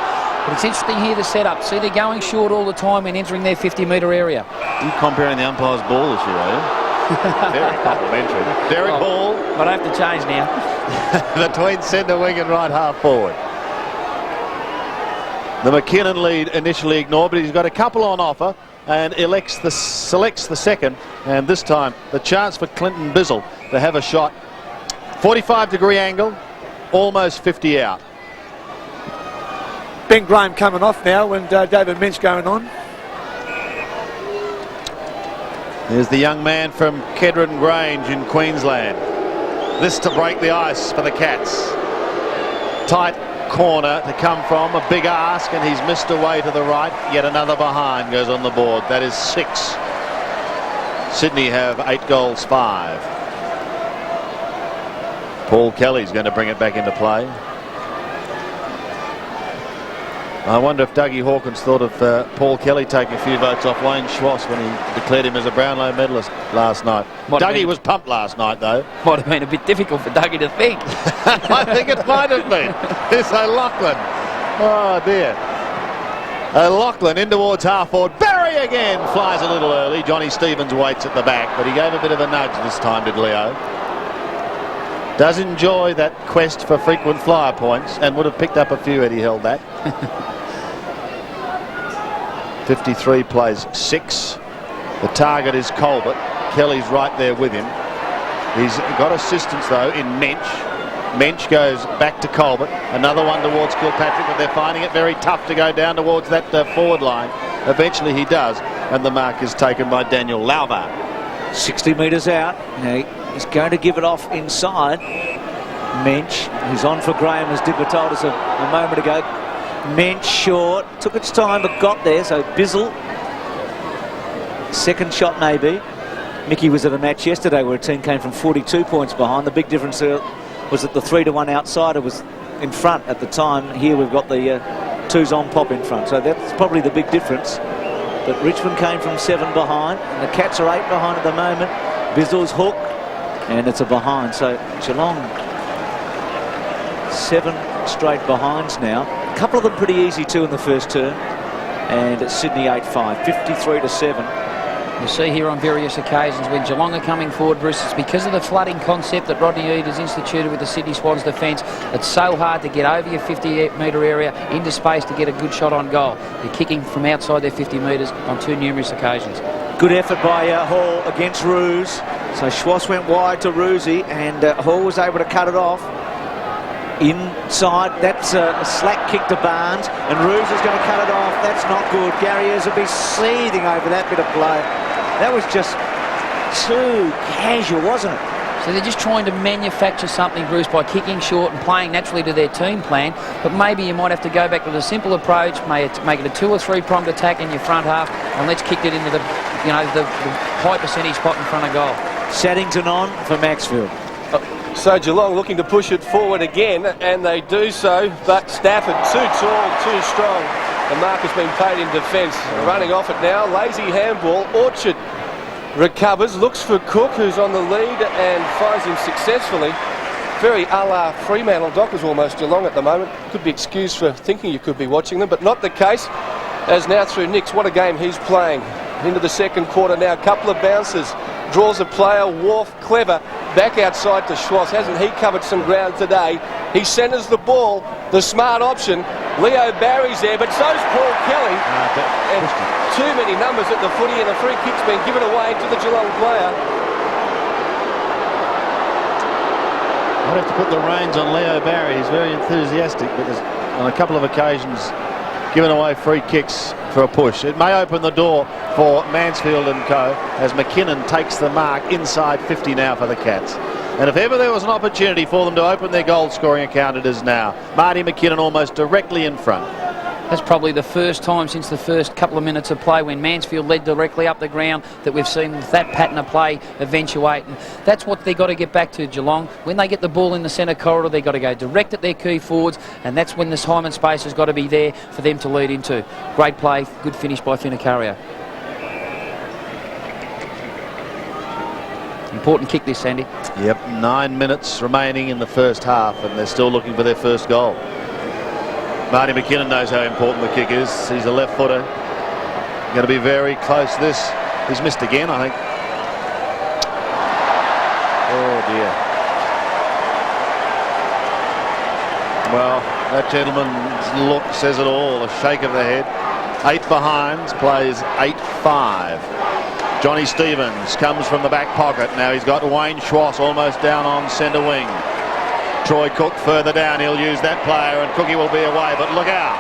B: But it's interesting here, the setup. See, they're going short all the time and entering their 50-metre area.
A: You comparing the umpire's ball this year, are you? Very complimentary. Derek Hall.
B: But I have to change now.
A: Between centre wing and right half forward. The McKinnon lead initially ignored, but he's got a couple on offer and selects the second. And this time, the chance for Clinton Bizzle to have a shot. 45-degree angle, almost 50 out.
E: Ben Graham coming off now, and David Minch going on.
A: There's the young man from Kedron Grange in Queensland. This to break the ice for the Cats. Tight corner to come from, a big ask, and he's missed away to the right. Yet another behind goes on the board. That is 6. Sydney have 8 goals, 5. Paul Kelly's going to bring it back into play. I wonder if Dougie Hawkins thought of Paul Kelly taking a few votes off Wayne Schwass when he declared him as a Brownlow medalist last night. Dougie was pumped last night, though.
B: Might have been a bit difficult for Dougie to think.
A: I think it might have been. It's O'Loughlin. Oh, dear. O'Loughlin in towards half forward. Barry again flies a little early. Johnny Stevens waits at the back, but he gave a bit of a nudge this time, did Leo. Does enjoy that quest for frequent flyer points and would have picked up a few had he held that. 53 plays 6. The target is Colbert. Kelly's right there with him. He's got assistance though in Mensch. Mensch goes back to Colbert. Another one towards Kilpatrick, but they're finding it very tough to go down towards that forward line. Eventually he does, and the mark is taken by Daniel Lauva.
C: 60 metres out. Now he's going to give it off inside. Mensch, who's on for Graham, as Dipper told us a moment ago. Mensch short, took its time but got there, so Bizzle, second shot maybe. Mickey was at a match yesterday where a team came from 42 points behind. The big difference was that the 3-1 outsider was in front at the time. Here we've got the 2's on pop in front, so that's probably the big difference. But Richmond came from 7 behind, and the Cats are 8 behind at the moment. Bizzle's hook, and it's a behind, so Geelong 7 straight behinds now. A couple of them pretty easy too in the first term, and it's Sydney 8-5, 53-7.
B: You see here on various occasions when Geelong are coming forward, Bruce, it's because of the flooding concept that Rodney Eade has instituted with the Sydney Swans defence. It's so hard to get over your 50-metre area into space to get a good shot on goal. They're kicking from outside their 50 metres on 2 numerous occasions.
C: Good effort by Hall against Roos. So Schwass went wide to Roosie, and Hall was able to cut it off. Inside, that's a slack kick to Barnes, and Roos is going to cut it off. That's not good. Garriers will be seething over that bit of play. That was just too casual, wasn't it?
B: So they're just trying to manufacture something, Bruce, by kicking short and playing naturally to their team plan. But maybe you might have to go back to the simple approach, make it a 2 or 3 pronged attack in your front half, and let's kick it into the high percentage spot in front of goal.
C: Saddington on for Maxfield.
D: So Geelong looking to push it forward again, and they do so, but Stafford too tall, too strong. The mark has been paid in defence. Running off it now, lazy handball. Orchard recovers, looks for Cook, who's on the lead, and finds him successfully. Very a la Fremantle Dockers almost, Geelong at the moment. Could be excused for thinking you could be watching them, but not the case, as now through Nicks, what a game he's playing. Into the second quarter now, a couple of bounces. Draws a player, Wharf, clever, back outside to Schwass. Hasn't he covered some ground today? He centres the ball, the smart option. Leo Barry's there, but so's Paul Kelly. And too many numbers at the footy, and a free kick's been given away to the Geelong player.
A: I'd have to put the reins on Leo Barry. He's very enthusiastic, but on a couple of occasions given away free kicks for a push. It may open the door for Mansfield and co as McKinnon takes the mark inside 50 now for the Cats. And if ever there was an opportunity for them to open their goal scoring account, it is now. Marty McKinnon almost directly in front.
B: That's probably the first time since the first couple of minutes of play when Mansfield led directly up the ground that we've seen that pattern of play eventuate. And that's what they've got to get back to, Geelong. When they get the ball in the centre corridor, they've got to go direct at their key forwards, and that's when the time and space has got to be there for them to lead into. Great play, good finish by Finnicario. Important kick this, Sandy.
A: Yep, 9 minutes remaining in the first half, and they're still looking for their first goal. Marty McKinnon knows how important the kick is. He's a left footer. Going to be very close to this. He's missed again, I think. Oh dear. Well, that gentleman's look says it all. A shake of the head. 8 behinds, plays 8-5. Johnny Stevens comes from the back pocket. Now he's got Wayne Schwass almost down on centre wing. Troy Cook further down. He'll use that player, and Cookie will be away, but look out.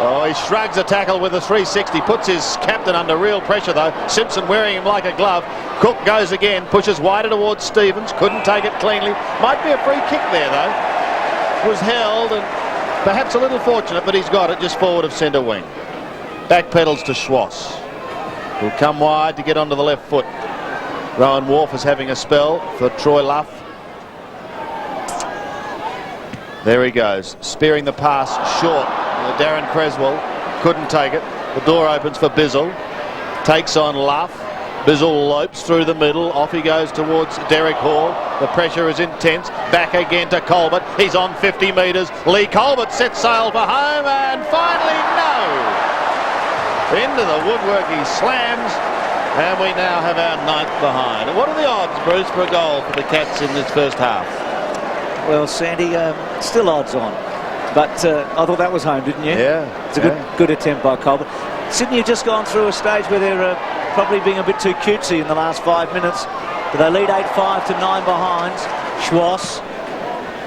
A: Oh, he shrugs a tackle with a 360, puts his captain under real pressure though. Simpson wearing him like a glove. Cook goes again, pushes wider towards Stevens, couldn't take it cleanly. Might be a free kick there though. Was held, and perhaps a little fortunate, but he's got it just forward of centre wing. Back pedals to Schwass. Will come wide to get onto the left foot. Rowan Wharf is having a spell for Troy Luff. There he goes, spearing the pass short. Darren Creswell couldn't take it. The door opens for Bizzle. Takes on Luff. Bizzle lopes through the middle. Off he goes towards Derek Hall. The pressure is intense. Back again to Colbert. He's on 50 metres. Lee Colbert sets sail for home, and finally no. Into the woodwork he slams, and we now have our 9th behind. What are the odds, Bruce, for a goal for the Cats in this first half?
C: Well, Sandy, still odds on. But I thought that was home, didn't you?
A: Yeah.
C: It's a good attempt by Colbert. Sydney have just gone through a stage where they're probably being a bit too cutesy in the last 5 minutes. But they lead 8-5 to 9 behind. Schwass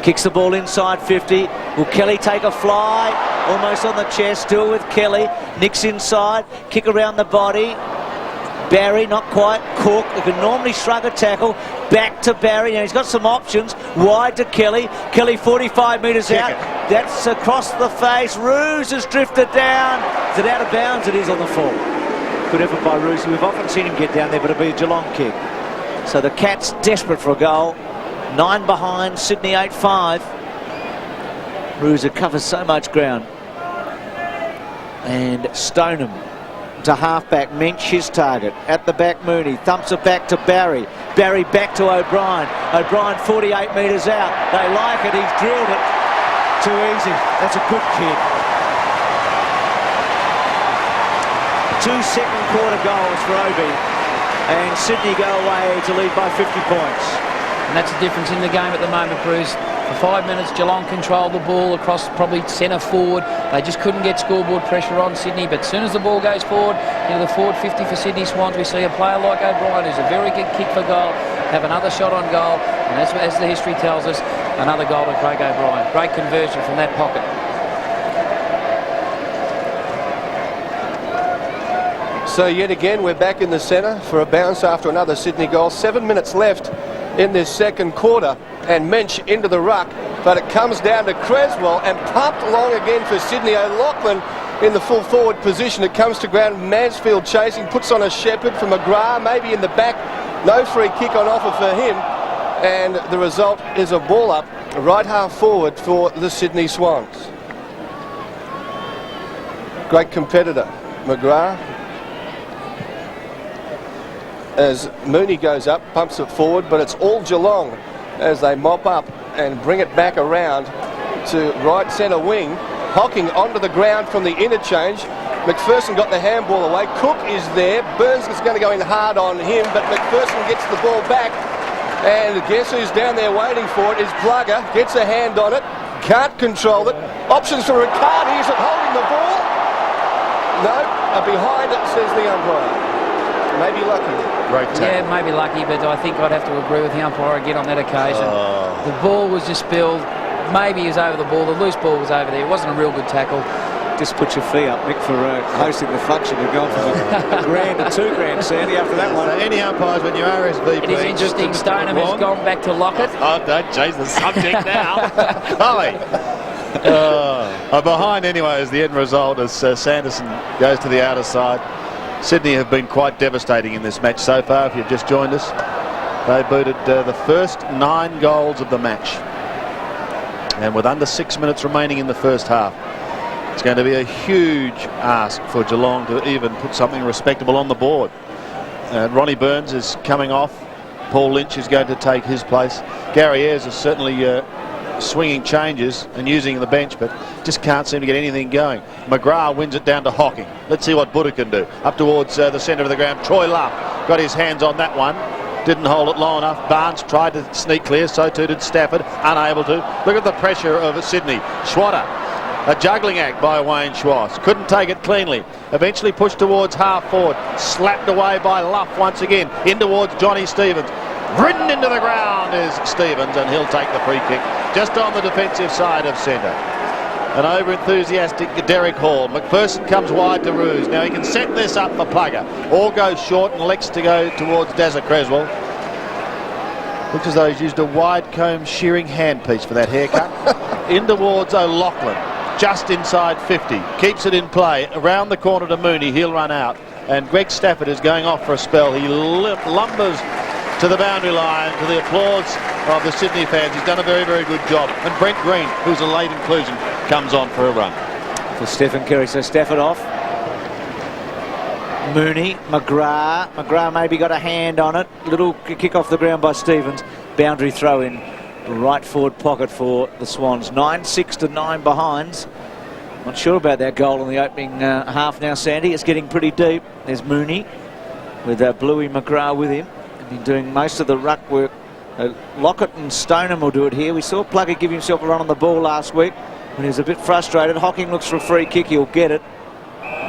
C: kicks the ball inside 50. Will Kelly take a fly? Almost on the chest, still with Kelly. Nicks inside, kick around the body. Barry, not quite. Cook, who can normally shrug a tackle. Back to Barry. Now he's got some options. Wide to Kelly. Kelly 45 metres out. That's across the face. Roos has drifted down. Is it out of bounds? It is on the full. Good effort by Roos. We've often seen him get down there, but it'll be a Geelong kick. So the Cats desperate for a goal. 9 behind, Sydney 8-5. Roos covers so much ground. And Stoneham to half-back, Mensch his target. At the back, Mooney thumps it back to Barry. Barry back to O'Brien. O'Brien 48 metres out. They like it, he's drilled it. Too easy. That's a good kick. 2 second-quarter goals for Obi. And Sydney go away to lead by 50 points.
B: And that's the difference in the game at the moment, Bruce. For 5 minutes, Geelong controlled the ball across probably centre forward. They just couldn't get scoreboard pressure on Sydney. But as soon as the ball goes forward, into the forward 50 for Sydney Swans, we see a player like O'Brien, who's a very good kick for goal, have another shot on goal. And as the history tells us, another goal to Craig O'Brien. Great conversion from that pocket.
D: So yet again, we're back in the centre for a bounce after another Sydney goal. 7 minutes left in this second quarter, and Mensch into the ruck, but it comes down to Creswell and pumped long again for Sydney. O'Loughlin in the full forward position. It comes to ground. Mansfield chasing, puts on a Shepherd for McGrath, maybe in the back. No free kick on offer for him, and the result is a ball up right half forward for the Sydney Swans. Great competitor, McGrath. As Mooney goes up, pumps it forward, but it's all Geelong as they mop up and bring it back around to right centre wing. Hocking onto the ground from the interchange. McPherson got the handball away. Cook is there. Burns is going to go in hard on him, but McPherson gets the ball back. And guess who's down there waiting for it is Plugger. Gets a hand on it. Can't control it. Options for Riccardi. Is it holding the ball? No. Behind it, says the umpire. Maybe lucky.
A: Great tackle.
B: Yeah, maybe lucky, but I think I'd have to agree with the umpire again on that occasion. The ball was just spilled. Maybe he was over the ball. The loose ball was over there. It wasn't a real good tackle.
C: Just put your fee up, Mick, for hosting the function. You've gone from $1,000 to $2,000, Sandy, after that one.
A: So any umpires when you RSVP.
B: It is interesting. Stoneham has gone back to Lockett.
A: Oh, don't change the subject now. Golly. Behind anyway is the end result as Sanderson goes to the outer side. Sydney have been quite devastating in this match so far. If you've just joined us, they booted the first 9 goals of the match, and with under 6 minutes remaining in the first half, it's going to be a huge ask for Geelong to even put something respectable on the board. Ronnie Burns is coming off. Paul Lynch is going to take his place. Gary Ayres is certainly swinging changes and using the bench, but just can't seem to get anything going. McGrath wins it down to Hocking. Let's see what Buddha can do. Up towards the centre of the ground. Troy Luff got his hands on that one. Didn't hold it long enough. Barnes tried to sneak clear, so too did Stafford. Unable to. Look at the pressure of Sydney. Schwatter. A juggling act by Wayne Schwass. Couldn't take it cleanly. Eventually pushed towards half forward. Slapped away by Luff once again. In towards Johnny Stevens. Ridden into the ground is Stevens, and he'll take the free kick just on the defensive side of centre. An over-enthusiastic Derek Hall. McPherson comes wide to Roos. Now he can set this up for Plugger. All goes short and elects to go towards Dazza Creswell. Looks as though he's used a wide comb shearing handpiece for that haircut. In towards O'Loughlin. Just inside 50. Keeps it in play. Around the corner to Mooney. He'll run out. And Greg Stafford is going off for a spell. He lumbers to the boundary line, to the applause of the Sydney fans. He's done a very, very good job. And Brent Green, who's a late inclusion, comes on for a run.
C: For Stephen Kerry, so Stafford off. Mooney, McGrath. McGrath maybe got a hand on it. Little kick off the ground by Stevens. Boundary throw in. Right forward pocket for the Swans. 9-6 to 9 behinds. Not sure about that goal in the opening half now, Sandy. It's getting pretty deep. There's Mooney with Bluey McGrath with him. Been doing most of the ruck work. Lockett and Stoneham will do it here. We saw Plugger give himself a run on the ball last week. when he was a bit frustrated. Hocking looks for a free kick. He'll get it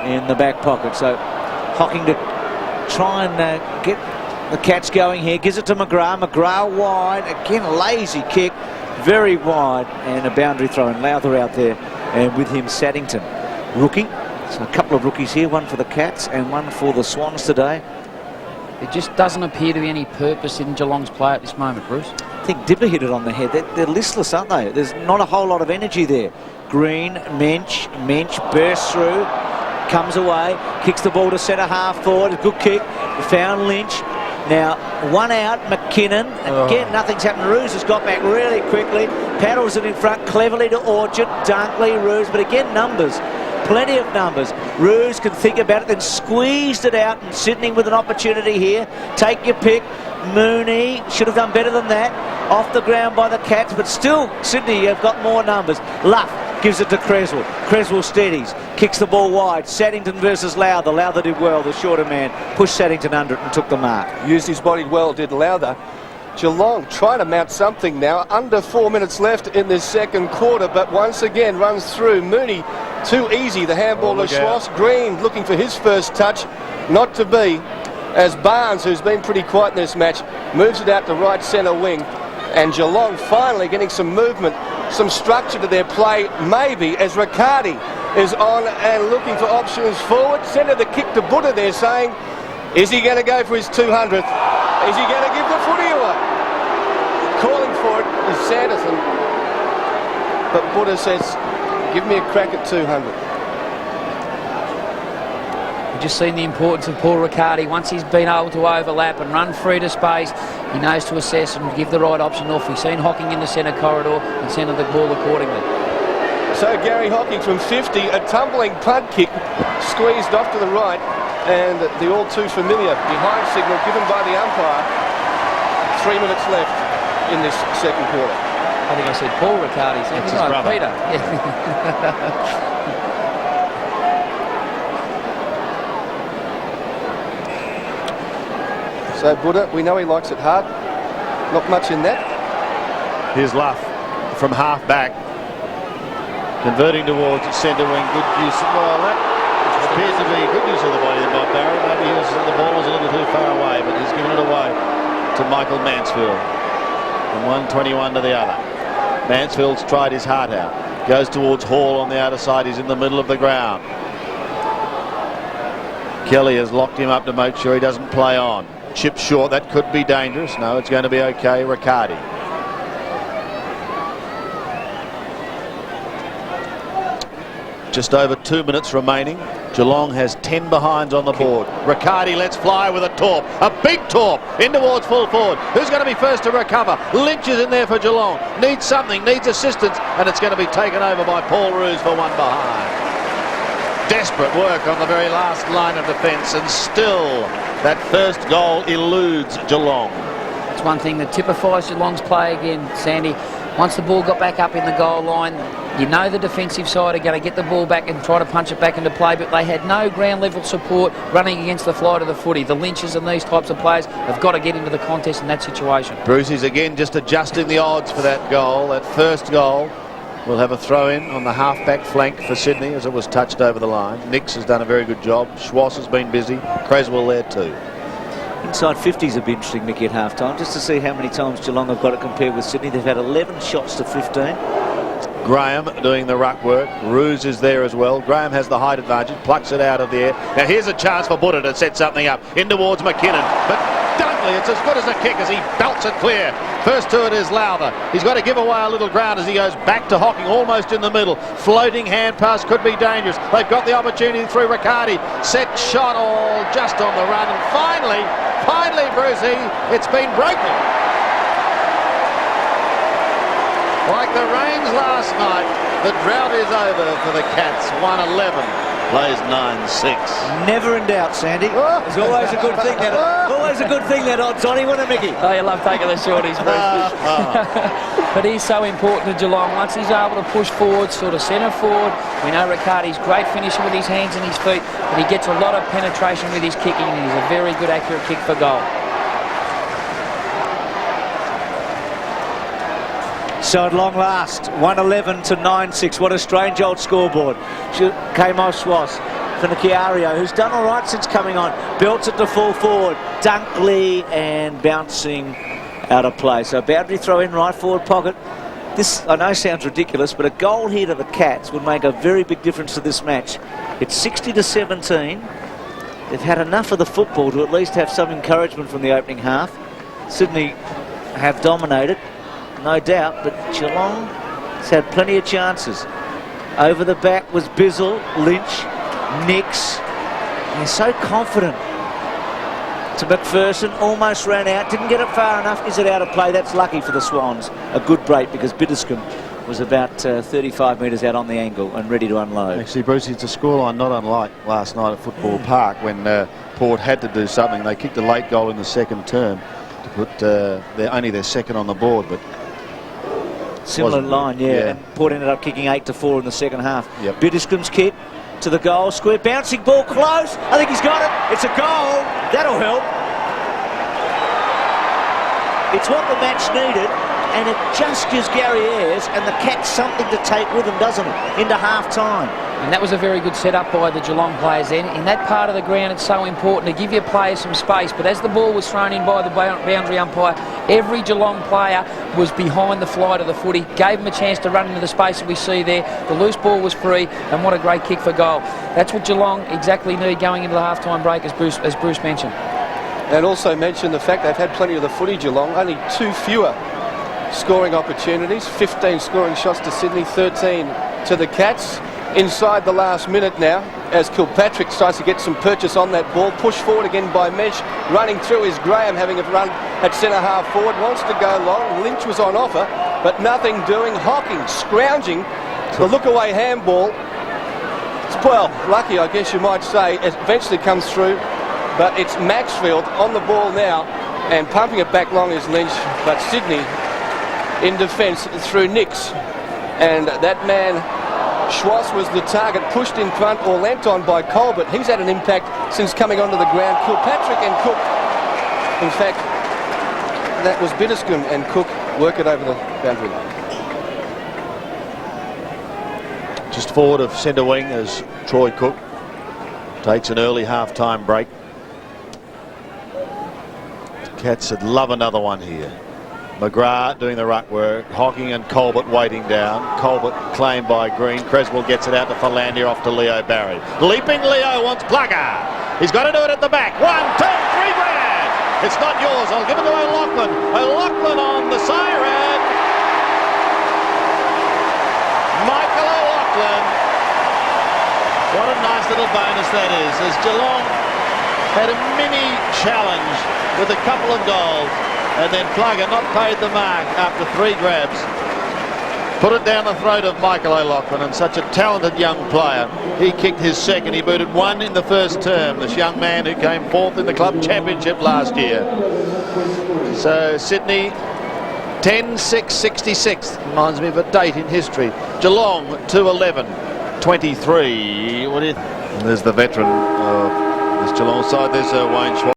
C: in the back pocket. So Hocking to try and get the Cats going here. Gives it to McGrath. McGrath wide. Again, a lazy kick. Very wide. And a boundary throw. And Lowther out there. And with him, Saddington. Rookie. So a couple of rookies here. One for the Cats and one for the Swans today.
B: It just doesn't appear to be any purpose in Geelong's play at this moment, Bruce.
C: I think Dipper hit it on the head. They're listless, aren't they? There's not a whole lot of energy there. Green, Mensch bursts through, comes away, kicks the ball to centre half forward. A good kick. Found Lynch. Now, one out, McKinnon. Again, nothing's happened. Roos has got back really quickly. Paddles it in front cleverly to Orchard. Dunkley, Roos. But again, numbers. Plenty of numbers. Roos can think about it, then squeezed it out, and Sydney with an opportunity here. Take your pick. Mooney should have done better than that. Off the ground by the Cats, but still Sydney have got more numbers. Luff gives it to Creswell. Creswell steadies, kicks the ball wide. Saddington versus Lowther. Lowther did well, the shorter man. Pushed Saddington under it and took the mark.
D: Used his body well, did Lowther. Geelong trying to mount something now. Under 4 minutes left in this second quarter, but once again runs through. Mooney, too easy. The handball to Schwartz. Green looking for his first touch. Not to be. As Barnes, who's been pretty quiet in this match, moves it out to right centre wing. And Geelong finally getting some movement, some structure to their play, maybe, as Riccardi is on and looking for options forward. Centre the kick to Buddha there, saying, is he going to go for his 200th? Is he going to give the footy away? Calling for it is Sanderson. But Buddha says, give me a crack at 200.
B: We've just seen the importance of Paul Riccardi. Once he's been able to overlap and run free to space, he knows to assess and give the right option off. We've seen Hocking in the centre corridor and centre the ball accordingly.
D: So Gary Hocking from 50, a tumbling punt kick, squeezed off to the right, and the all too familiar behind signal given by the umpire. 3 minutes left in this second quarter.
B: I think I said Paul Riccardi.
A: That's his brother.
B: Peter. Yeah.
D: So Buddha, we know he likes it hard. Not much in that.
A: Here's Luff from half back. Converting towards centre wing. Good use. Well, that appears to be good use of the body by Barry. Maybe the ball was a little too far away, but he's given it away to Michael Mansfield. From 121 to the other. Mansfield's tried his heart out. Goes towards Hall on the outer side. He's in the middle of the ground. Kelly has locked him up to make sure he doesn't play on. Chip short, that could be dangerous. No, it's going to be okay. Riccardi. Just over 2 minutes remaining. Geelong has 10 behinds on the board. Riccardi lets fly with a torp. A big torp in towards full forward. Who's going to be first to recover? Lynch is in there for Geelong. Needs something, needs assistance, and it's going to be taken over by Paul Roos for one behind. Desperate work on the very last line of defence, and still that first goal eludes Geelong.
B: It's one thing that typifies Geelong's play again, Sandy. Once the ball got back up in the goal line, you know the defensive side are going to get the ball back and try to punch it back into play, but they had no ground level support running against the flight of the footy. The Lynches and these types of players have got to get into the contest in that situation.
A: Brucey's again just adjusting the odds for that goal, that first goal. We'll have a throw-in on the half-back flank for Sydney as it was touched over the line. Nix has done a very good job. Schwartz has been busy. Creswell there too.
C: Inside 50s would be interesting, Mickey, at half-time, just to see how many times Geelong have got it compared with Sydney. They've had 11 shots to 15.
A: Graham doing the ruck work. Roos is there as well. Graham has the height advantage, plucks it out of the air. Now here's a chance for Buddha to set something up in towards McKinnon. But Dunkley, it's as good as a kick as he belts it clear. First to it is Lowther. He's got to give away a little ground as he goes back to Hocking, almost in the middle. Floating hand pass could be dangerous. They've got the opportunity through Riccardi. Set shot all just on the run. And finally, Brucey, it's been broken. Like the rains last night, the drought is over for the Cats. 1-11, plays 9-6.
C: Never in doubt, Sandy. It's always a good thing that odds on him, wasn't it, Mickey?
B: Oh, you love taking the shorties, Bruce. But he's so important to Geelong. Once he's able to push forward, sort of centre forward, we know Riccardi's great finisher with his hands and his feet, but he gets a lot of penetration with his kicking, and he's a very good, accurate kick for goal.
C: So at long last, 111 to 9-6. What a strange old scoreboard. Kamo Schwass, Finocchiario, who's done all right since coming on, belts it to full forward. Dunkley and bouncing out of play. So boundary throw in right forward pocket. This, I know, sounds ridiculous, but a goal here to the Cats would make a very big difference to this match. It's 60 to 17. They've had enough of the football to at least have some encouragement from the opening half. Sydney have dominated, no doubt, but Geelong has had plenty of chances. Over the back was Bizzle, Lynch, Nix. They're so confident. To McPherson, almost ran out, didn't get it far enough. Is it out of play? That's lucky for the Swans. A good break because Bitterscombe was about 35 metres out on the angle and ready to unload.
A: Actually, Bruce, it's a scoreline not unlike last night at Football Park when Port had to do something. They kicked a late goal in the second term to put only their second on the board, but
C: similar line, yeah. And Port ended up kicking 8-4 in the second half.
A: Yep.
C: Bitterscombe's kick to the goal square, bouncing ball close. I think he's got it. It's a goal. That'll help. It's what the match needed, and it just gives Gary Ayres and the Cats something to take with them, doesn't it, into half-time.
B: And that was a very good setup by the Geelong players then. In that part of the ground, it's so important to give your players some space. But as the ball was thrown in by the boundary umpire, every Geelong player was behind the flight of the footy, gave them a chance to run into the space that we see there. The loose ball was free, and what a great kick for goal. That's what Geelong exactly need going into the half-time break, as Bruce mentioned.
D: And also mention the fact they've had plenty of the footy, Geelong, only 2 fewer scoring opportunities, 15 scoring shots to Sydney, 13 to the Cats. Inside the last minute now, as Kilpatrick tries to get some purchase on that ball, pushed forward again by Mesh, running through is Graham, having a run at centre-half forward, wants to go long. Lynch was on offer, but nothing doing. Hocking, scrounging, the look-away handball. Well, lucky, I guess you might say, it eventually comes through, but it's Maxfield on the ball now, and pumping it back long is Lynch, but Sydney in defence through Nix, and that man Schwass was the target, pushed in front or leant on by Colbert. He's had an impact since coming onto the ground. Kilpatrick and Cook, in fact, that was Bitterscombe and Cook work it over the boundary line.
A: just forward of centre wing as Troy Cook takes an early half-time break. The Cats would love another one here. McGrath doing the ruck work, Hocking and Colbert waiting down. Colbert claimed by Green. Creswell gets it out to Philandia, off to Leo Barry. Leaping Leo wants Plugger. He's got to do it at the back. 1, 2, 3, Brad. It's not yours. I'll give it to O'Loughlin. O'Loughlin on the siren. Michael O'Loughlin. What a nice little bonus that is, as Geelong had a mini challenge with a couple of goals. And then Plugger not paid the mark after 3 grabs. Put it down the throat of Michael O'Loughlin, and such a talented young player. He kicked his second. He booted 1 in the first term. This young man who came 4th in the club championship last year. So Sydney 10-6-66. Reminds me of a date in history. Geelong 2-11-23. What do you? There's the veteran of this Geelong side. There's Wayne Schwartz.